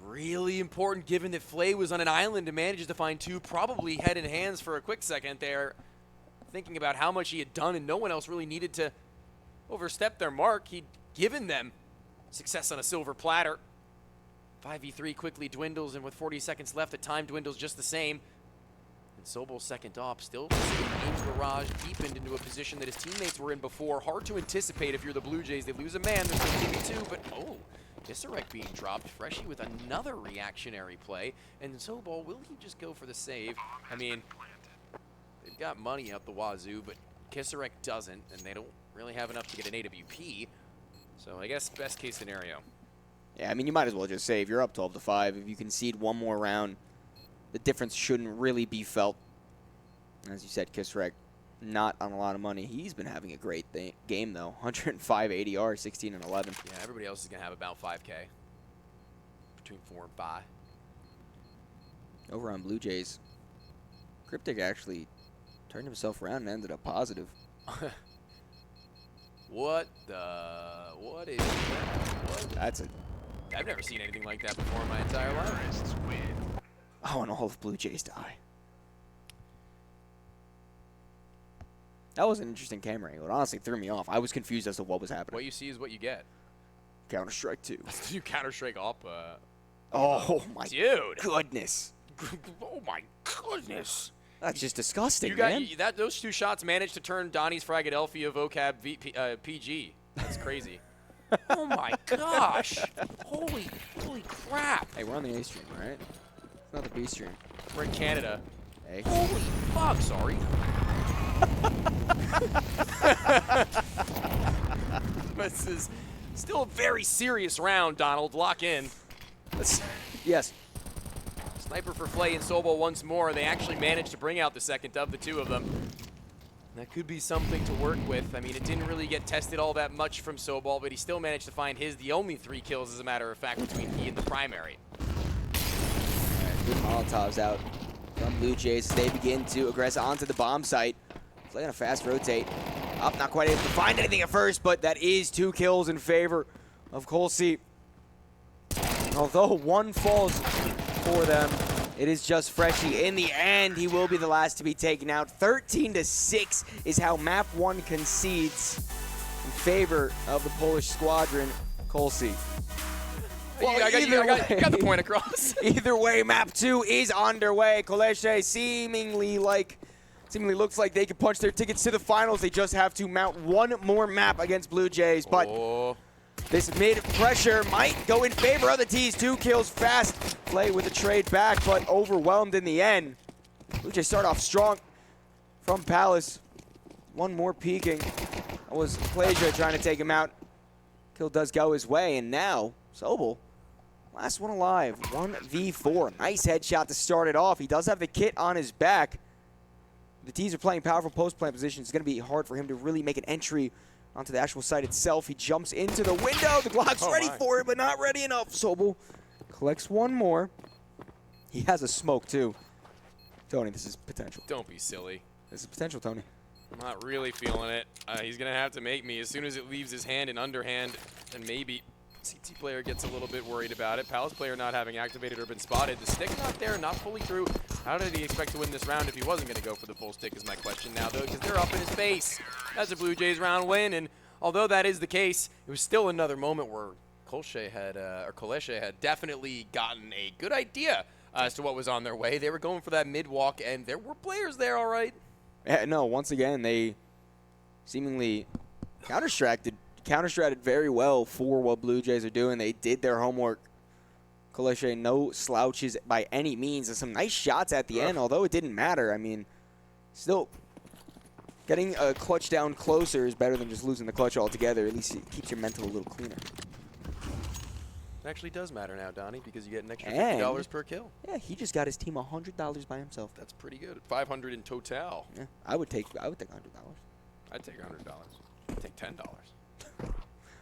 Really important given that Flay was on an island and manages to find two, probably head in hands for a quick second there, thinking about how much he had done and no one else really needed to overstep their mark. He'd given them success on a silver platter. 5v3 quickly dwindles, and with 40 seconds left, the time dwindles just the same. And Sobol's second op still in Garage, deepened into a position that his teammates were in before. Hard to anticipate if you're the Bluejays. They lose a man, there's still 2v2, but oh, Kisarek being dropped. Freshie with another reactionary play. And Sobol, will he just go for the save? I mean, they've got money out the wazoo, but Kisarek doesn't, and they don't really have enough to get an AWP. So I guess best case scenario. Yeah, I mean, you might as well just save. You're up 12-5. If you concede one more round, the difference shouldn't really be felt. As you said, Kisarek not on a lot of money. He's been having a great game, though. 105 ADR, 16 and 11. Yeah, everybody else is going to have about 5K. Between 4 and 5. Over on Bluejays, Cryptic actually turned himself around and ended up positive. What is that? What? That's a... I've never seen anything like that before in my entire life. Oh, and all of Bluejays die. That was an interesting camera angle. It honestly threw me off. I was confused as to what was happening. What you see is what you get. Counter-Strike 2. You Counter-Strike op. Oh, my dude. goodness. Oh, my goodness. That's just disgusting, You got man. those two shots managed to turn Donnie's Fragadelphia vocab PG. That's crazy. Oh my gosh! Holy crap! Hey, we're on the A stream, all right? It's not the B stream. We're in Canada. Hey. Holy fuck! Sorry. This is still a very serious round, Donald. Lock in. Yes. Sniper for Flay and Sobol once more. They actually managed to bring out the second of the two of them. That could be something to work with. I mean, it didn't really get tested all that much from Sobol, but he still managed to find the only 3 kills, as a matter of fact, between he and the primary. All right, good Molotovs out from Bluejays. They begin to aggress onto the bomb site. Flay on a fast rotate. Up, not quite able to find anything at first, but that is 2 kills in favor of KOLESIE. Although one falls for them, it is just Freshie. In the end, he will be the last to be taken out. 13-6 is how map 1 concedes in favor of the Polish squadron, KOLESIE. Well, I got the point across. Either way, map 2 is underway. KOLESIE seemingly looks like they could punch their tickets to the finals. They just have to mount one more map against Bluejays, but this mid pressure might go in favor of the T's. 2 kills fast. Play with a trade back, but overwhelmed in the end. Bluejays start off strong from Palace. One more peeking. That was KOLESIE trying to take him out. Kill does go his way, and now Sobel, last one alive, 1v4. Nice headshot to start it off. He does have the kit on his back. The T's are playing powerful post-plant position. It's going to be hard for him to really make an entry onto the actual site itself. He jumps into the window. The Glock's ready for it, but not ready enough. Sobel collects one more. He has a smoke, too. Tony, this is potential. Don't be silly. This is potential, Tony. I'm not really feeling it. He's going to have to make me as soon as it leaves his hand in underhand, and maybe CT player gets a little bit worried about it. Palace player not having activated or been spotted. The stick not there, not fully through. How did he expect to win this round if he wasn't going to go for the full stick is my question now, though, because they're up in his face. That's a Bluejays round win, and although that is the case, it was still another moment where KOLESIE had definitely gotten a good idea as to what was on their way. They were going for that mid walk, and there were players there, all right. Yeah, no, once again, they seemingly counter-stratted very well for what Bluejays are doing. They did their homework. KOLESIE, no slouches by any means, and some nice shots at the end, although it didn't matter. I mean, still, getting a clutch down closer is better than just losing the clutch altogether. At least it keeps your mental a little cleaner. It actually does matter now, Donnie, because you get an extra $50 per kill. Yeah, he just got his team $100 by himself. That's pretty good. $500 in total. Yeah, I would take $100. I'd take $100. I'd take $10.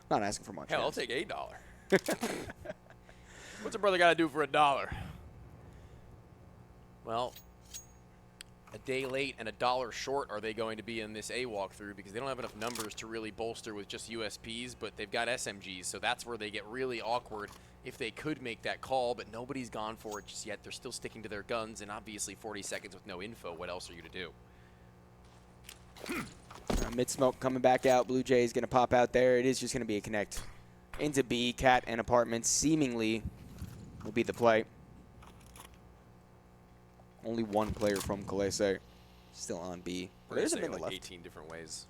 Not asking for much. Hell, I'll take $8. What's a brother got to do for $1? Well, a day late and $1 short are they going to be in this A walkthrough because they don't have enough numbers to really bolster with just USPs, but they've got SMGs, so that's where they get really awkward if they could make that call, but nobody's gone for it just yet. They're still sticking to their guns, and obviously 40 seconds with no info. What else are you to do? Mid-smoke coming back out. Bluejays going to pop out there. It is just going to be a connect into B. Cat and Apartments seemingly will be the play. Only one player from KOLESIE still on B. There's a like 18 different ways.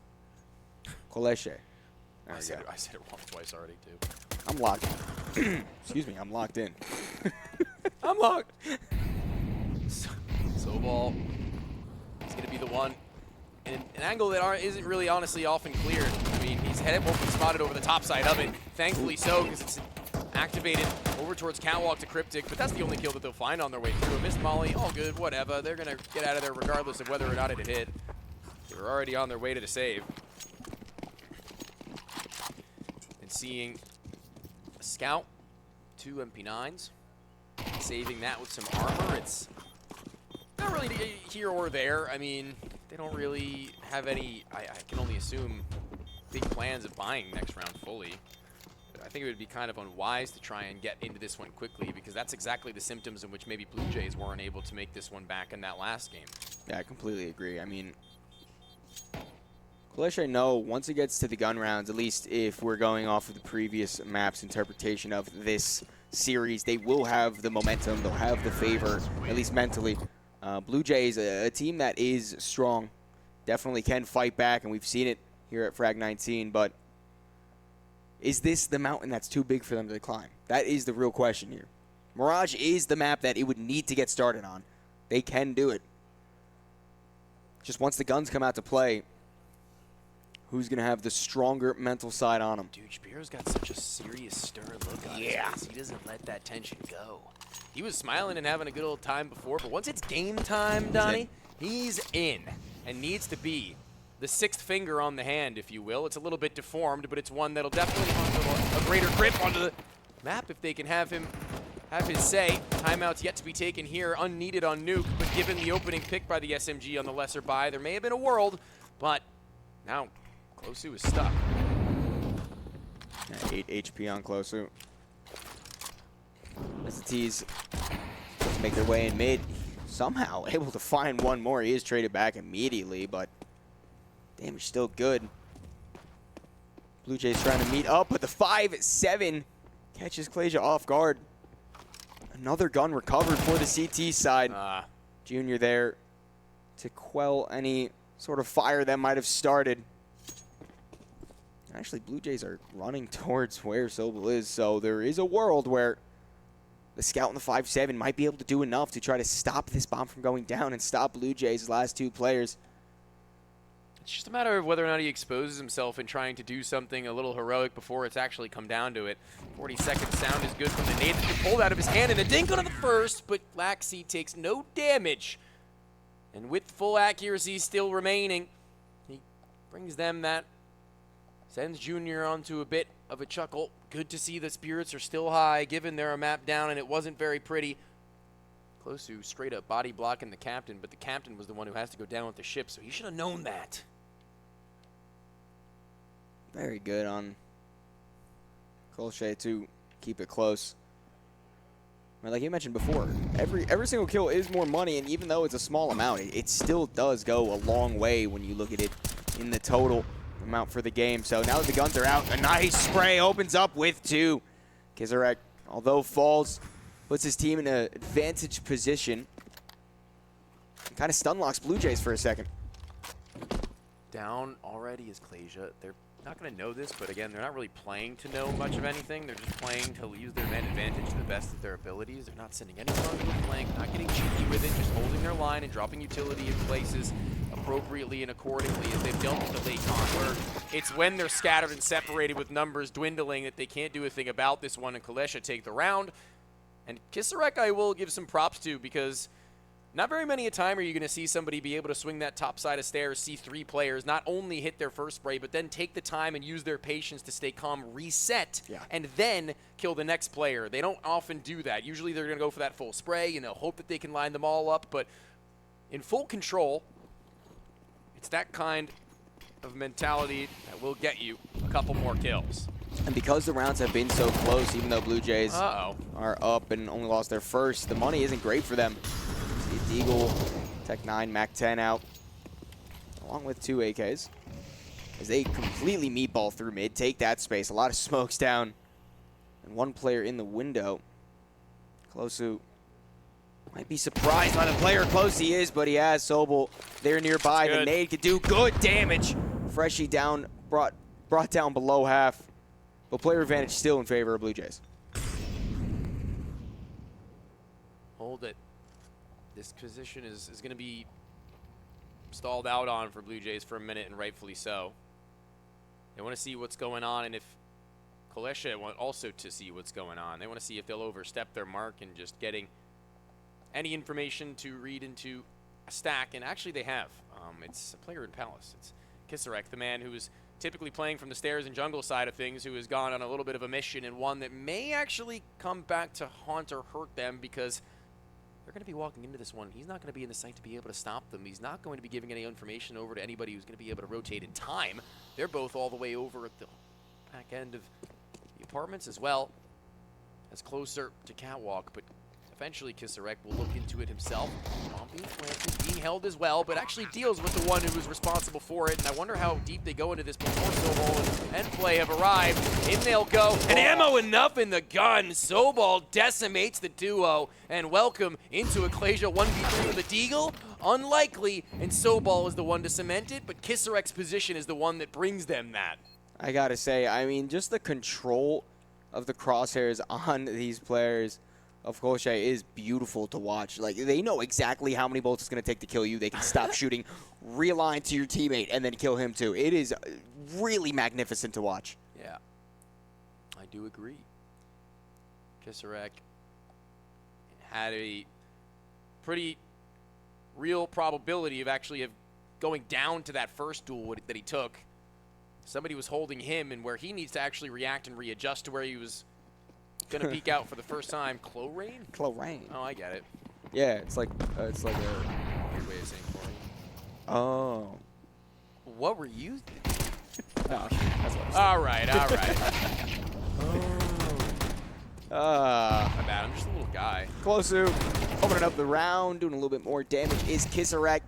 KOLESIE. I said it once, twice already, too. I'm locked in. Excuse me, I'm locked in. I'm locked. Sobel is going to be the one. And an angle that isn't really honestly often cleared. I mean, he's headed open spotted over the top side of it. Thankfully so, because it's activated over towards Catwalk to Cryptic, but that's the only kill that they'll find on their way through. A missed molly, all good, whatever. They're going to get out of there regardless of whether or not it had hit. They were already on their way to the save. And seeing a scout, 2 MP9s, saving that with some armor. It's not really here or there. I mean, they don't really have any, I can only assume, big plans of buying next round fully. But I think it would be kind of unwise to try and get into this one quickly because that's exactly the symptoms in which maybe Bluejays weren't able to make this one back in that last game. Yeah, I completely agree. I mean, KOLESIE, no, once it gets to the gun rounds, at least if we're going off of the previous map's interpretation of this series, they will have the momentum, they'll have the favor, at least mentally. Bluejays, a team that is strong, definitely can fight back, and we've seen it here at Frag 19, but is this the mountain that's too big for them to climb? That is the real question here. Mirage is the map that it would need to get started on. They can do it. Just once the guns come out to play, who's going to have the stronger mental side on him? Dude, Shapiro's got such a serious, stern look on his face. He doesn't let that tension go. He was smiling and having a good old time before, but once it's game time, Donnie, he's in and needs to be the 6th finger on the hand, if you will. It's a little bit deformed, but it's one that'll definitely have a greater grip onto the map if they can have him have his say. Timeout's yet to be taken here, unneeded on Nuke, but given the opening pick by the SMG on the lesser buy, there may have been a world, but now KOLESIE is stuck. Yeah, 8 HP on KOLESIE. As the T's make their way in mid, somehow able to find one more. He is traded back immediately, but damage still good. Bluejays trying to meet up, but the 5-7 Catches KOLESIE off guard. Another gun recovered for the CT side. Junior there to quell any sort of fire that might have started. Actually, Bluejays are running towards where Sobel is, so there is a world where the scout in the 5-7 might be able to do enough to try to stop this bomb from going down and stop Bluejays' last two players. It's just a matter of whether or not he exposes himself in trying to do something a little heroic before it's actually come down to it. 40-second sound is good from the nade that pulled out of his hand, and a dink onto the first, but Laxey takes no damage. And with full accuracy still remaining, he brings them that. Sends Junior onto a bit of a chuckle. Good to see the spirits are still high, given they're a map down, and it wasn't very pretty. KOLESIE straight up body blocking the captain, but the captain was the one who has to go down with the ship, so he should have known that. Very good on KOLESIE to keep it close. Like you mentioned before, every single kill is more money, and even though it's a small amount, it still does go a long way when you look at it in the total amount for the game. So now that the guns are out, a nice spray opens up with two. Kizarek, although falls, puts his team in an advantage position. Kind of stun locks Bluejays for a second. Down already is KOLESIE. They're not going to know this, but again, they're not really playing to know much of anything. They're just playing to use their man advantage to the best of their abilities. They're not sending any fun flank, not getting cheeky with it, just holding their line and dropping utility in places appropriately and accordingly as they've dealt with the late con, where it's when they're scattered and separated with numbers dwindling that they can't do a thing about this one, and KOLESIE take the round. And Kizarek I will give some props to, because not very many a time are you going to see somebody be able to swing that top side of stairs, see three players, not only hit their first spray, but then take the time and use their patience to stay calm, reset, and then kill the next player. They don't often do that. Usually they're going to go for that full spray, and they'll hope that they can line them all up, but in full control, it's that kind of mentality that will get you a couple more kills. And because the rounds have been so close, even though Bluejays are up and only lost their first, the money isn't great for them. See Deagle, Tech 9, Mac 10 out, along with two AKs, as they completely meatball through mid, take that space. A lot of smokes down, and one player in the window. KOLESIE might be surprised by the player close he is, but he has Sobel there nearby. The nade could do good damage. Freshie down, brought down below half, but player advantage still in favor of Bluejays. Hold it. This position is going to be stalled out on for Bluejays for a minute, and rightfully so. They want to see what's going on, and if KOLESIE want also to see what's going on, they want to see if they'll overstep their mark and just getting any information to read into a stack, and actually they have. It's a player in Palace. It's Kizarek, the man who is typically playing from the stairs and jungle side of things, who has gone on a little bit of a mission, and one that may actually come back to haunt or hurt them, because they're going to be walking into this one. He's not going to be in the site to be able to stop them. He's not going to be giving any information over to anybody who's going to be able to rotate in time. They're both all the way over at the back end of the apartments as well, as closer to Catwalk, but eventually Kizarek will look into it himself. Bomb being planted, being held as well, but actually deals with the one who was responsible for it, and I wonder how deep they go into this before Sobal and Endplay have arrived. In they'll go, and ammo enough in the gun. Sobal decimates the duo, and welcome into a KOLESIE 1v3 with a Deagle. Unlikely, and Sobal is the one to cement it, but Kizarek's position is the one that brings them that. I gotta say, I mean, just the control of the crosshairs on these players of KOLESIE is beautiful to watch. Like, they know exactly how many bullets it's going to take to kill you. They can stop shooting, realign to your teammate, and then kill him too. It is really magnificent to watch. Yeah, I do agree. Kizarek had a pretty real probability of actually going down to that first duel that he took. Somebody was holding him, and where he needs to actually react and readjust to where he was going to peek out for the first time. Chlorine? Chlorine. Oh, I get it. Yeah, it's like a good way of saying chlorine. Oh. What were you? No, that's what all right. My bad. I'm just a little guy. KOLESIE opening up the round, doing a little bit more damage is Kizarek.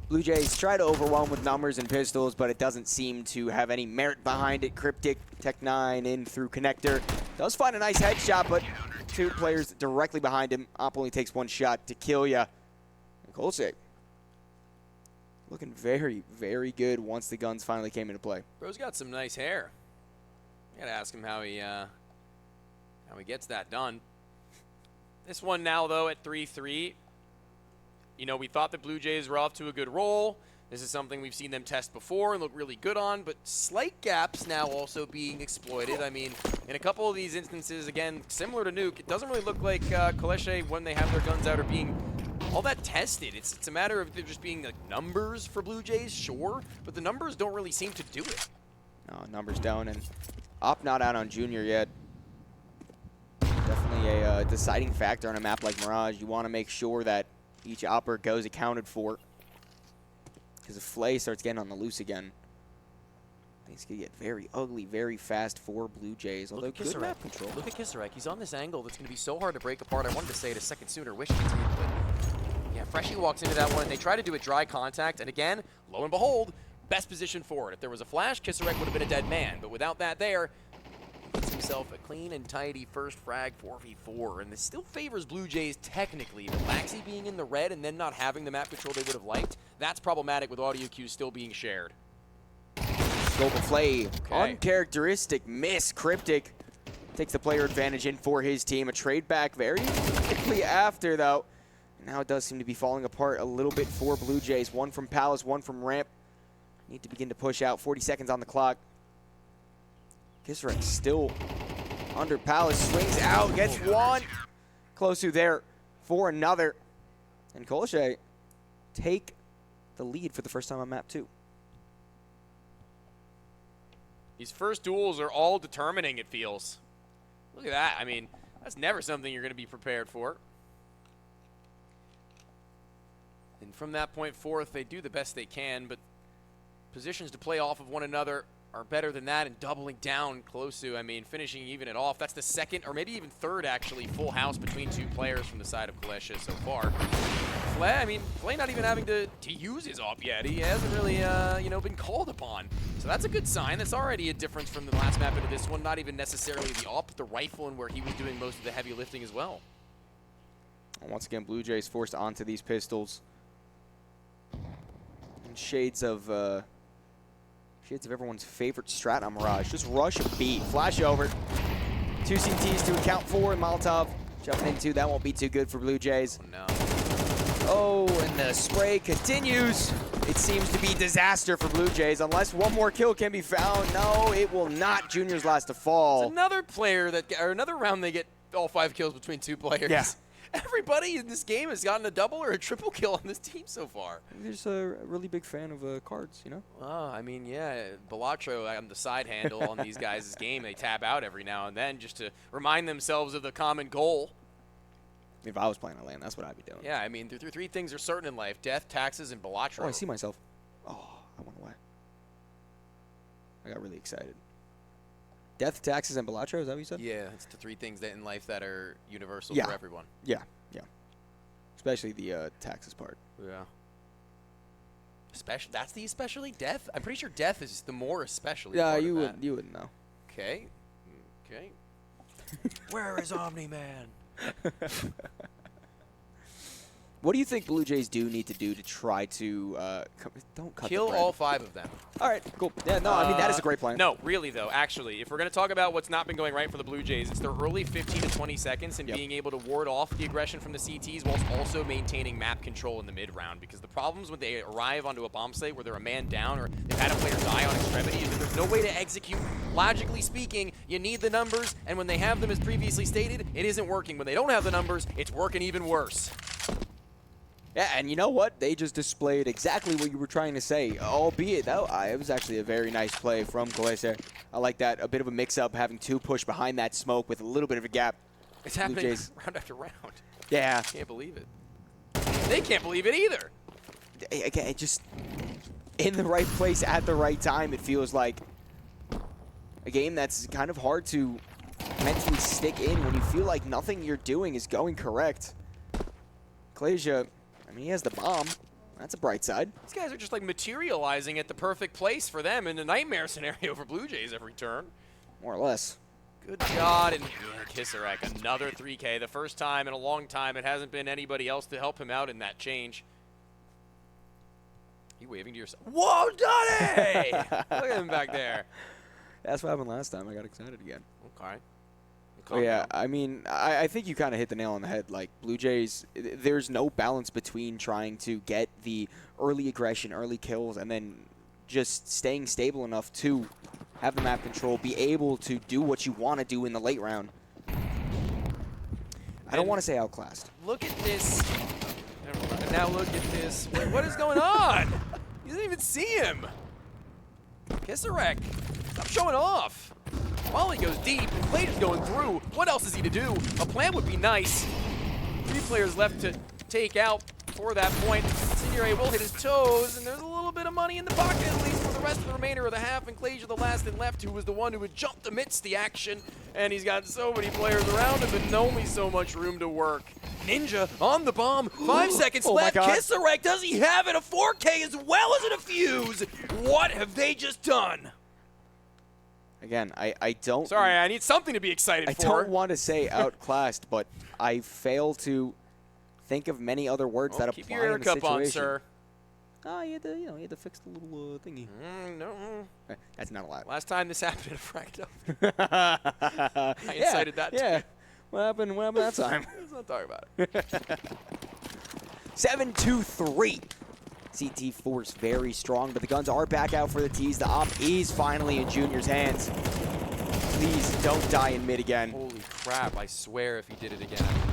Blue Jays try to overwhelm with numbers and pistols, but it doesn't seem to have any merit behind it. Cryptic, Tech 9 in through connector. Does find a nice headshot, but two players directly behind him. Op only takes one shot to kill ya. And KOLESIE looking very, very good once the guns finally came into play. Bro's got some nice hair. I gotta ask him how he gets that done. This one now, though, at 3-3. You know, we thought the Blue Jays were off to a good roll. This is something we've seen them test before and look really good on, but slight gaps now also being exploited. I mean, in a couple of these instances, again, similar to Nuke, it doesn't really look like KOLESIE, when they have their guns out, are being all that tested. It's a matter of there just being like numbers for Blue Jays, sure, but the numbers don't really seem to do it. No, numbers down, and Op not out on Junior yet. Definitely a deciding factor on a map like Mirage. You want to make sure that each Opper goes accounted for. Because if Flay starts getting on the loose again, things could get very ugly very fast for Blue Jays. Although good map control. Look at Kisarek. He's on this angle that's going to be so hard to break apart. I wanted to say it a second sooner. Wish he did, but yeah, Freshie walks into that one. They try to do a dry contact, and again, lo and behold, best position for it. If there was a flash, Kisarek would have been a dead man, but without that there, he gets himself a clean and tidy first frag 4v4, and this still favors Blue Jays technically, but Laxi being in the red and then not having the map control they would have liked, that's problematic with audio cues still being shared. Scope of Flay, uncharacteristic miss. Cryptic takes the player advantage in for his team. A trade back very quickly after, though. Now it does seem to be falling apart a little bit for Blue Jays. One from Palace, one from Ramp. Need to begin to push out. 40 seconds on the clock. Kisarek still under Palace. Swings out, gets one. Close to there for another. And KOLESIE take the lead for the first time on map 2. These first duels are all determining, it feels. Look at that. I mean, that's never something you're going to be prepared for. And from that point forth, they do the best they can, but positions to play off of one another are better than that, and doubling down close to, I mean, finishing even it off. That's the second, or maybe even third, actually, full house between two players from the side of KOLESIE so far. Flay, I mean, Flay not even having to use his op yet. He hasn't really, you know, been called upon. So that's a good sign. That's already a difference from the last map into this one. Not even necessarily the op, but the rifle, and where he was doing most of the heavy lifting as well. And once again, Blue Jays forced onto these pistols. And shades of everyone's favorite strat on Mirage. Just rush B, flash over. 2 CTs to account for, and Molotov jumping into. That won't be too good for Blue Jays. Oh, no. Oh, and the spray continues. It seems to be disaster for Blue Jays unless one more kill can be found. No, it will not. Junior's last to fall. It's another player that, or another round they get all 5 kills between 2 players. Yeah. Everybody in this game has gotten a double or a triple kill on this team so far. There's a really big fan of cards, you know? Oh, I mean, yeah, Balatro on the side handle on these guys' game. They tap out every now and then just to remind themselves of the common goal. If I was playing on land, that's what I'd be doing. Yeah, I mean, 3 things are certain in life: death, taxes, and Balatro. Oh, I see myself. Oh, I went away. I got really excited. Death, taxes, and Balatro, is that what you said? Yeah, it's the 3 things that in life that are universal for everyone. Yeah, yeah. Especially the taxes part. Yeah. That's the especially death? I'm pretty sure death is the more especially part you of that. you wouldn't know. Okay. Okay. Where is Omni-Man? What do you think Blue Jays do need to do to try to don't cut kill the bread. all 5 of them? All right, cool. Yeah, no, I mean, that is a great plan. No, really, though, actually, if we're going to talk about what's not been going right for the Blue Jays, it's their early 15 to 20 seconds and being able to ward off the aggression from the CTs whilst also maintaining map control in the mid-round. Because the problems when they arrive onto a bomb site where they're a man down or they've had a player die on extremity is that there's no way to execute. Logically speaking, you need the numbers, and when they have them, as previously stated, it isn't working. When they don't have the numbers, it's working even worse. Yeah, and you know what? They just displayed exactly what you were trying to say, albeit, though, it was actually a very nice play from KOLESIE. I like that. A bit of a mix-up, having 2 push behind that smoke with a little bit of a gap. It's happening round after round. Yeah. I can't believe it. They can't believe it either. Again, it just in the right place at the right time, it feels like a game that's kind of hard to mentally stick in when you feel like nothing you're doing is going correct. KOLESIE, I mean, he has the bomb. That's a bright side. These guys are just like materializing at the perfect place for them in a nightmare scenario for Blue Jays every turn. More or less. Good God, and Kisarek, another 3K. The first time in a long time it hasn't been anybody else to help him out in that change. You waving to yourself? Whoa, Donnie! Look at him back there. That's what happened last time. I got excited again. Okay. Well, yeah, I mean, I think you kind of hit the nail on the head. Like, Blue Jays, there's no balance between trying to get the early aggression, early kills, and then just staying stable enough to have the map control, be able to do what you want to do in the late round. I don't want to say outclassed. Look at this. And now look at this. Wait, what is going on? You didn't even see him. Kisarek, stop showing off. Molly goes deep, and Clay is going through. What else is he to do? A plan would be nice. 3 players left to take out for that point. Senior will hit his toes, and there's a little bit of money in the pocket, at least for the rest of the remainder of the half. And Clay's the last that left, who was the one who had jumped amidst the action. And he's got so many players around him, and only so much room to work. Ninja on the bomb, 5 seconds left. Kisarek, does he have it? A 4K as well as a defuse. What have they just done? Again, I don't... Sorry, I need something to be excited for. I don't want to say outclassed, but I fail to think of many other words that apply in the situation. Keep your haircut on, sir. Oh, you had to fix the little thingy. No. That's not allowed. Last time this happened at Fragadelphia. I incited that too. Yeah. What happened that time? Let's not talk about it. 7-2-3. CT4 is very strong, but the guns are back out for the tees. The op is finally in Junior's hands. Please don't die in mid again. Holy crap, I swear if he did it again, I would lose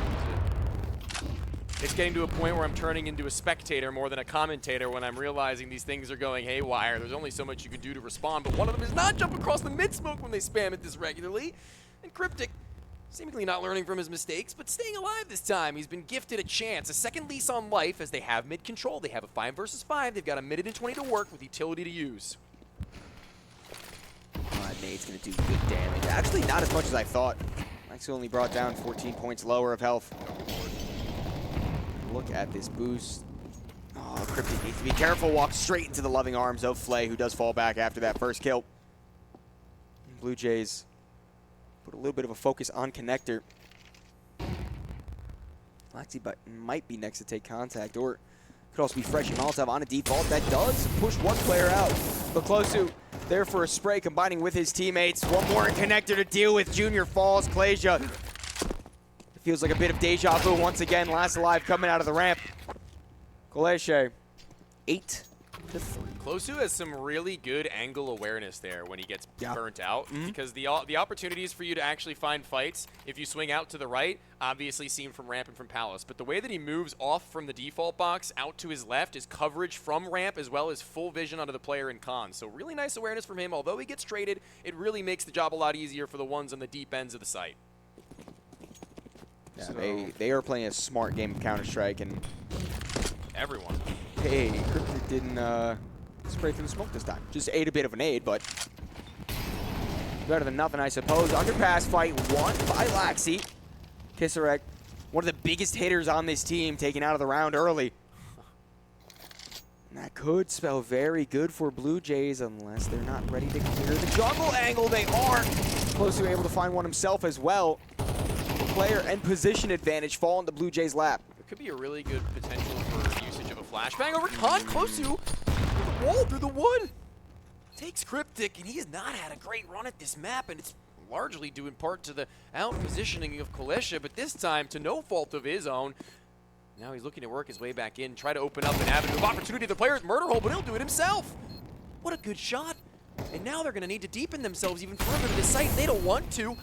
it. It's getting to a point where I'm turning into a spectator more than a commentator when I'm realizing these things are going haywire. There's only so much you can do to respond, but one of them is not jump across the mid-smoke when they spam it this regularly. And Cryptic, seemingly not learning from his mistakes, but staying alive this time. He's been gifted a chance, a second lease on life as they have mid control. They have a 5 versus 5. They've got a minute and 20 to work with utility to use. Nade's going to do good damage. Actually, not as much as I thought. Actually only brought down 14 points lower of health. Look at this boost. Oh, Cryptic needs to be careful. Walks straight into the loving arms of Flay, who does fall back after that first kill. Blue Jays put a little bit of a focus on connector. Laxi might be next to take contact, or could also be Fresh and Molotov on a default. That does push one player out. But Closu there for a spray, combining with his teammates. One more in connector to deal with. Junior falls. KOLESIE. It feels like a bit of deja vu once again. Last alive coming out of the ramp. KOLESIE, 8-3. Closu has some really good angle awareness there when he gets burnt out, because the opportunities for you to actually find fights, if you swing out to the right, obviously seen from ramp and from Palace. But the way that he moves off from the default box out to his left is coverage from ramp as well as full vision onto the player in con. So really nice awareness from him. Although he gets traded, it really makes the job a lot easier for the ones on the deep ends of the site. Yeah, so they are playing a smart game of Counter-Strike, and everyone. Hey, Cryptic didn't spray through the smoke this time. Just ate a bit of an aid, but better than nothing, I suppose. Underpass fight won by Laxi. Kisarek, one of the biggest hitters on this team, taken out of the round early. And that could spell very good for Blue Jays unless they're not ready to clear the jungle angle. They are. Closer able to find one himself as well. Player and position advantage fall into Blue Jays' lap. It could be a really good potential for usage of a flashbang over Con. Closu through the wall, through the wood. Takes Cryptic, and he has not had a great run at this map, and it's largely due in part to the out-positioning of KOLESIE, but this time to no fault of his own. Now he's looking to work his way back in, try to open up an avenue of opportunity. The player's murder hole, but he'll do it himself. What a good shot. And now they're going to need to deepen themselves even further to this site. They don't want to.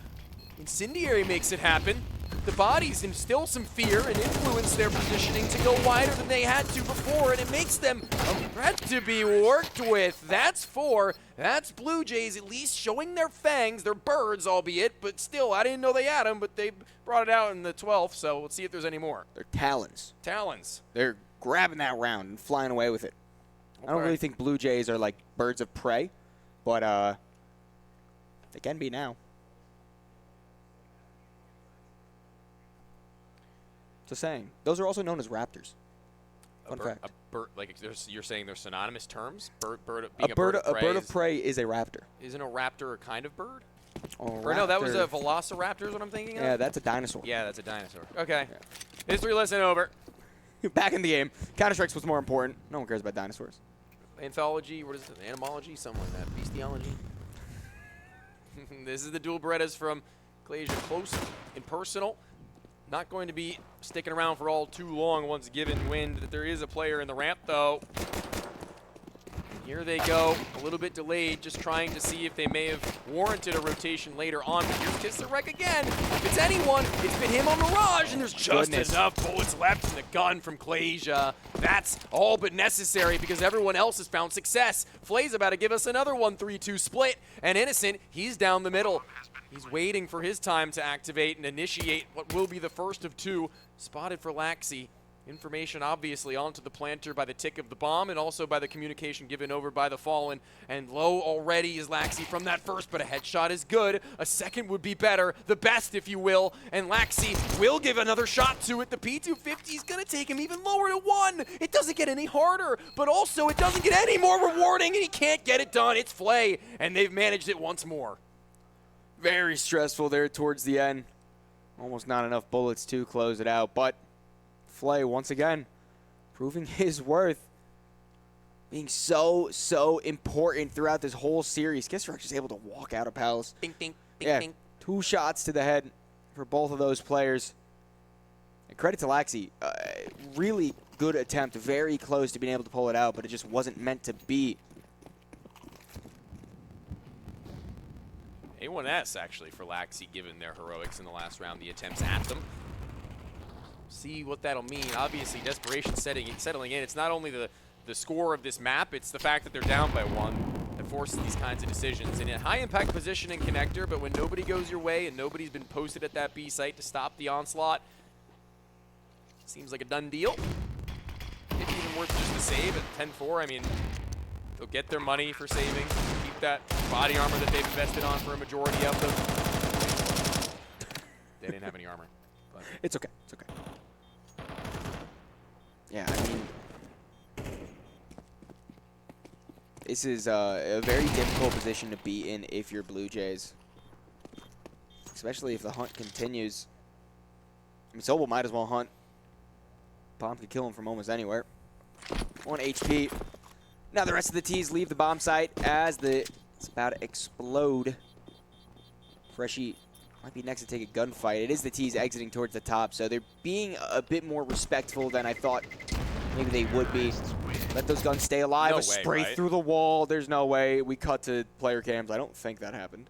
Incendiary makes it happen. The bodies instill some fear and influence their positioning to go wider than they had to before, and it makes them a threat to be worked with. That's 4. That's Blue Jays at least showing their fangs, their birds albeit, but still, I didn't know they had them, but they brought it out in the 12th, so let's see if there's any more. They're talons. Talons. They're grabbing that round and flying away with it. Okay. I don't really think Blue Jays are like birds of prey, but they can be now. Just saying. Those are also known as raptors. Fun fact. A bird, like you're saying they're synonymous terms? Being A bird of prey is a raptor. Isn't a raptor a kind of bird? Or no, that was a velociraptor is what I'm thinking of? Yeah, that's a dinosaur. Yeah, that's a dinosaur. Okay. Yeah. History lesson over. Back in the game. Counter-Strike's what's more important. No one cares about dinosaurs. Anthology, what is it? Animology? Something like that. Bestiology? This is the dual Berettas from KOLESIE, close and personal. Not going to be sticking around for all too long once given wind that there is a player in the ramp, though. Here they go, a little bit delayed, just trying to see if they may have warranted a rotation later on. But here's Kiss the Wreck again. If it's anyone, it's been him on Mirage, and there's just enough bullets left in the gun from KOLESIE. That's all but necessary because everyone else has found success. Flay's about to give us another 1-3-2 split, and Innocent, he's down the middle. He's waiting for his time to activate and initiate what will be the first of two. Spotted for Laxi. Information obviously onto the planter by the tick of the bomb and also by the communication given over by the Fallen. And low already is Laxi from that first, but a headshot is good. A second would be better, the best if you will. And Laxi will give another shot to it. The P250 is going to take him even lower to 1. It doesn't get any harder, but also it doesn't get any more rewarding and he can't get it done. It's Flay, and they've managed it once more. Very stressful there towards the end. Almost not enough bullets to close it out, but Flay, once again, proving his worth. Being so important throughout this whole series. Guess we're just able to walk out of Palace. Ding, ding, ding, yeah, ding. 2 shots to the head for both of those players. And credit to Laxi. Really good attempt. Very close to being able to pull it out, but it just wasn't meant to be. A1S, actually, for Laxi, given their heroics in the last round, the attempts at them. See what that'll mean. Obviously, desperation settling in. It's not only the score of this map, it's the fact that they're down by 1 that forces these kinds of decisions. In a high-impact position in connector, but when nobody goes your way and nobody's been posted at that B site to stop the onslaught, seems like a done deal. Maybe even worth just the save at 10-4. I mean, they'll get their money for saving. Keep that body armor that they've invested on for a majority of them. They didn't have any armor. But it's okay. It's okay. Yeah, I mean, this is a very difficult position to be in if you're Bluejays, especially if the hunt continues. I mean, Sobel might as well hunt. Bomb could kill him from almost anywhere. 1 HP. Now the rest of the T's leave the bomb site as it's about to explode. Freshie might be next to take a gunfight. It is the T's exiting towards the top, so they're being a bit more respectful than I thought maybe they would be. Let those guns stay alive. No a spray way, right? through the wall. There's no way. We cut to player cams. I don't think that happened.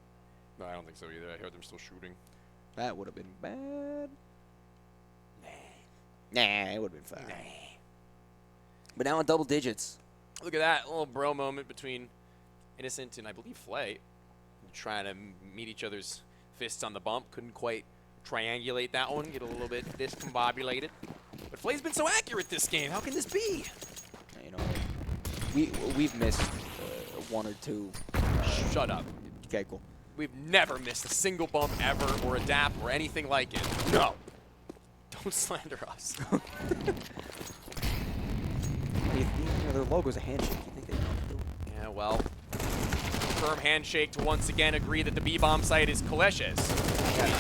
no, I don't think so either. I heard them still shooting. That would have been bad. Nah, it would have been fine. Nah. But now in double digits. Look at that little bro moment between Innocent and I believe Flay. Trying to meet each other's fists on the bump. Couldn't quite triangulate that one. Get a little bit discombobulated. But Flay's been so accurate this game. How can this be? You know, we've missed 1 or 2. Shut up. Okay, cool. We've never missed a single bump ever or a dap or anything like it. No. Don't slander us. You know, their logo's a handshake. You think they know what to do? Yeah, well, firm handshake to once again agree that the B-bomb site is KOLESIE's.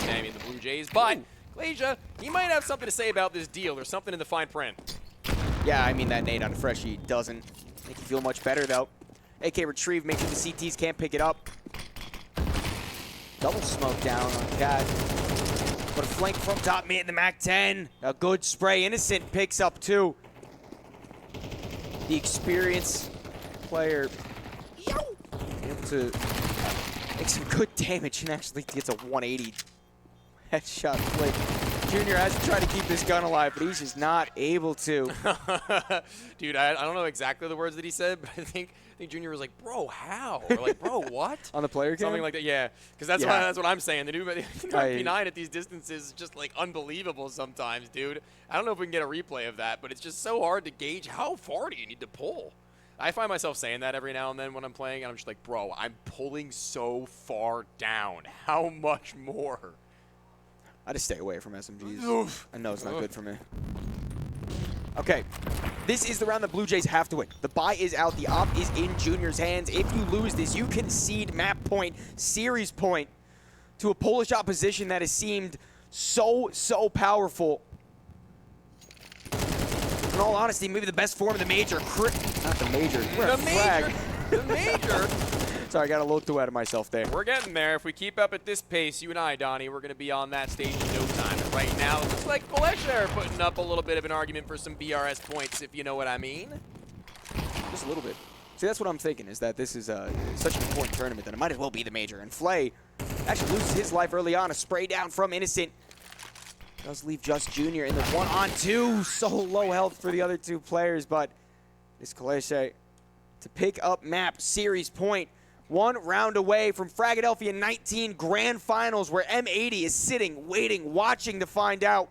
I mean, the Bluejays. But KOLESIE, he might have something to say about this deal. There's something in the fine print. Yeah, I mean, that nade on Freshie doesn't make you feel much better, though. AK retrieve, make sure the CTs can't pick it up. Double smoke down on Cat. But a flank from top mid in the MAC-10. A good spray. Innocent picks up 2. The experienced player able to make some good damage and actually gets a 180 headshot flick. Junior has to try to keep this gun alive, but he's just not able to. Dude, I don't know exactly the words that he said, but I think Junior was like, bro, how? Or like, bro, what? On the player cam? Something like that, yeah. Because that's what I'm saying. The new P9 at these distances is just like unbelievable sometimes, dude. I don't know if we can get a replay of that, but it's just so hard to gauge how far do you need to pull. I find myself saying that every now and then when I'm playing, and I'm just like, bro, I'm pulling so far down. How much more? I just stay away from SMGs. Oof. I know it's not good for me. Okay. This is the round the Bluejays have to win. The bye is out. The op is in Junior's hands. If you lose this, you concede map point, series point to a Polish opposition that has seemed so powerful. In all honesty, maybe the best form of the major. Not the major. The major. Sorry, I got a little too out of myself there. We're getting there. If we keep up at this pace, you and I, Donnie, we're going to be on that stage in no time. And right now, it looks like KOLESIE are putting up a little bit of an argument for some BRS points, if you know what I mean. Just a little bit. See, that's what I'm thinking, is that this is such an important tournament that it might as well be the major. And Flay actually loses his life early on. A spray down from Innocent. Does leave Just Junior in the 1-on-2. So low health for the other two players, but it's KOLESIE to pick up map series point. 1 round away from Fragadelphia 19 grand finals, where M80 is sitting, waiting, watching to find out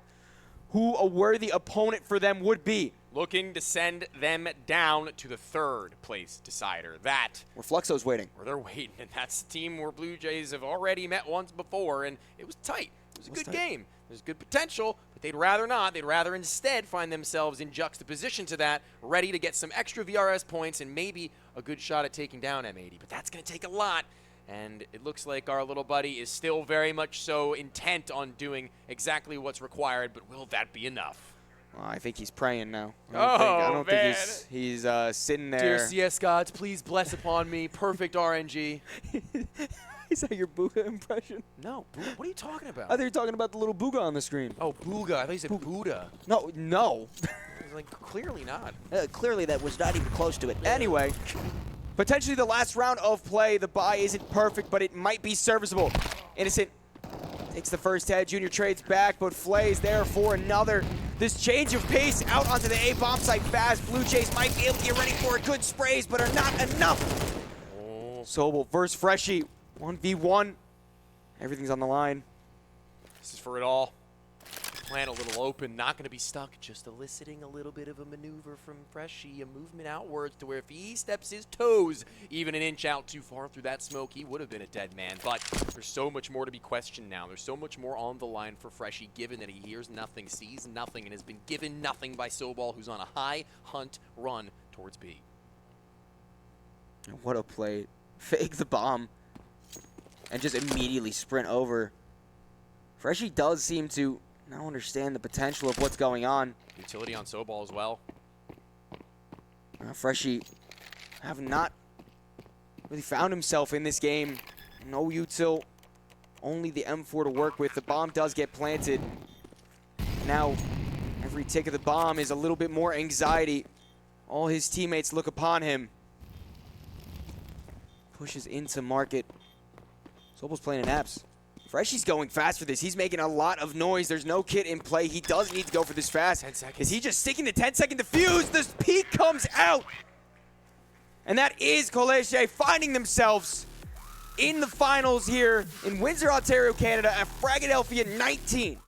who a worthy opponent for them would be. Looking to send them down to the 3rd place decider. That where Fluxo's waiting. Where they're waiting, and that's the team where Bluejays have already met once before, and it was tight. It was a good game. There's good potential, but they'd rather not. They'd rather instead find themselves in juxtaposition to that, ready to get some extra VRS points and maybe a good shot at taking down M80. But that's going to take a lot, and it looks like our little buddy is still very much so intent on doing exactly what's required, but will that be enough? Well, I think he's praying now. I don't think he's sitting there. Dear CS gods, please bless upon me perfect RNG. Is that your Booga impression? No. What are you talking about? I thought you were talking about the little Booga on the screen. Oh, Booga. I thought you said Buddha. No. I was like, clearly not. Clearly that was not even close to it. Anyway, potentially the last round of play. The bye isn't perfect, but it might be serviceable. Innocent takes the first head. Junior trades back, but Flay is there for another. This change of pace out onto the A bomb site fast. Bluejays might be able to get ready for a good sprays, but are not enough. Sobel versus Freshie. 1v1. Everything's on the line. This is for it all. Plan a little open, not going to be stuck, just eliciting a little bit of a maneuver from Freshie, a movement outwards to where if he steps his toes even an inch out too far through that smoke, he would have been a dead man. But there's so much more to be questioned now. There's so much more on the line for Freshie, given that he hears nothing, sees nothing, and has been given nothing by Sobal, who's on a high hunt run towards B. What a play. Fake the bomb and just immediately sprint over. Freshie does seem to now understand the potential of what's going on. Utility on Sobal as well. Freshie have not really found himself in this game. No util, only the M4 to work with. The bomb does get planted. Now, every tick of the bomb is a little bit more anxiety. All his teammates look upon him. Pushes into market. Sobel's playing in apps. Freshie's going fast for this. He's making a lot of noise. There's no kit in play. He does need to go for this fast. 10 seconds. Is he just sticking to 10-second defuse? The peak comes out. And that is KOLESIE finding themselves in the finals here in Windsor, Ontario, Canada at Fragadelphia 19.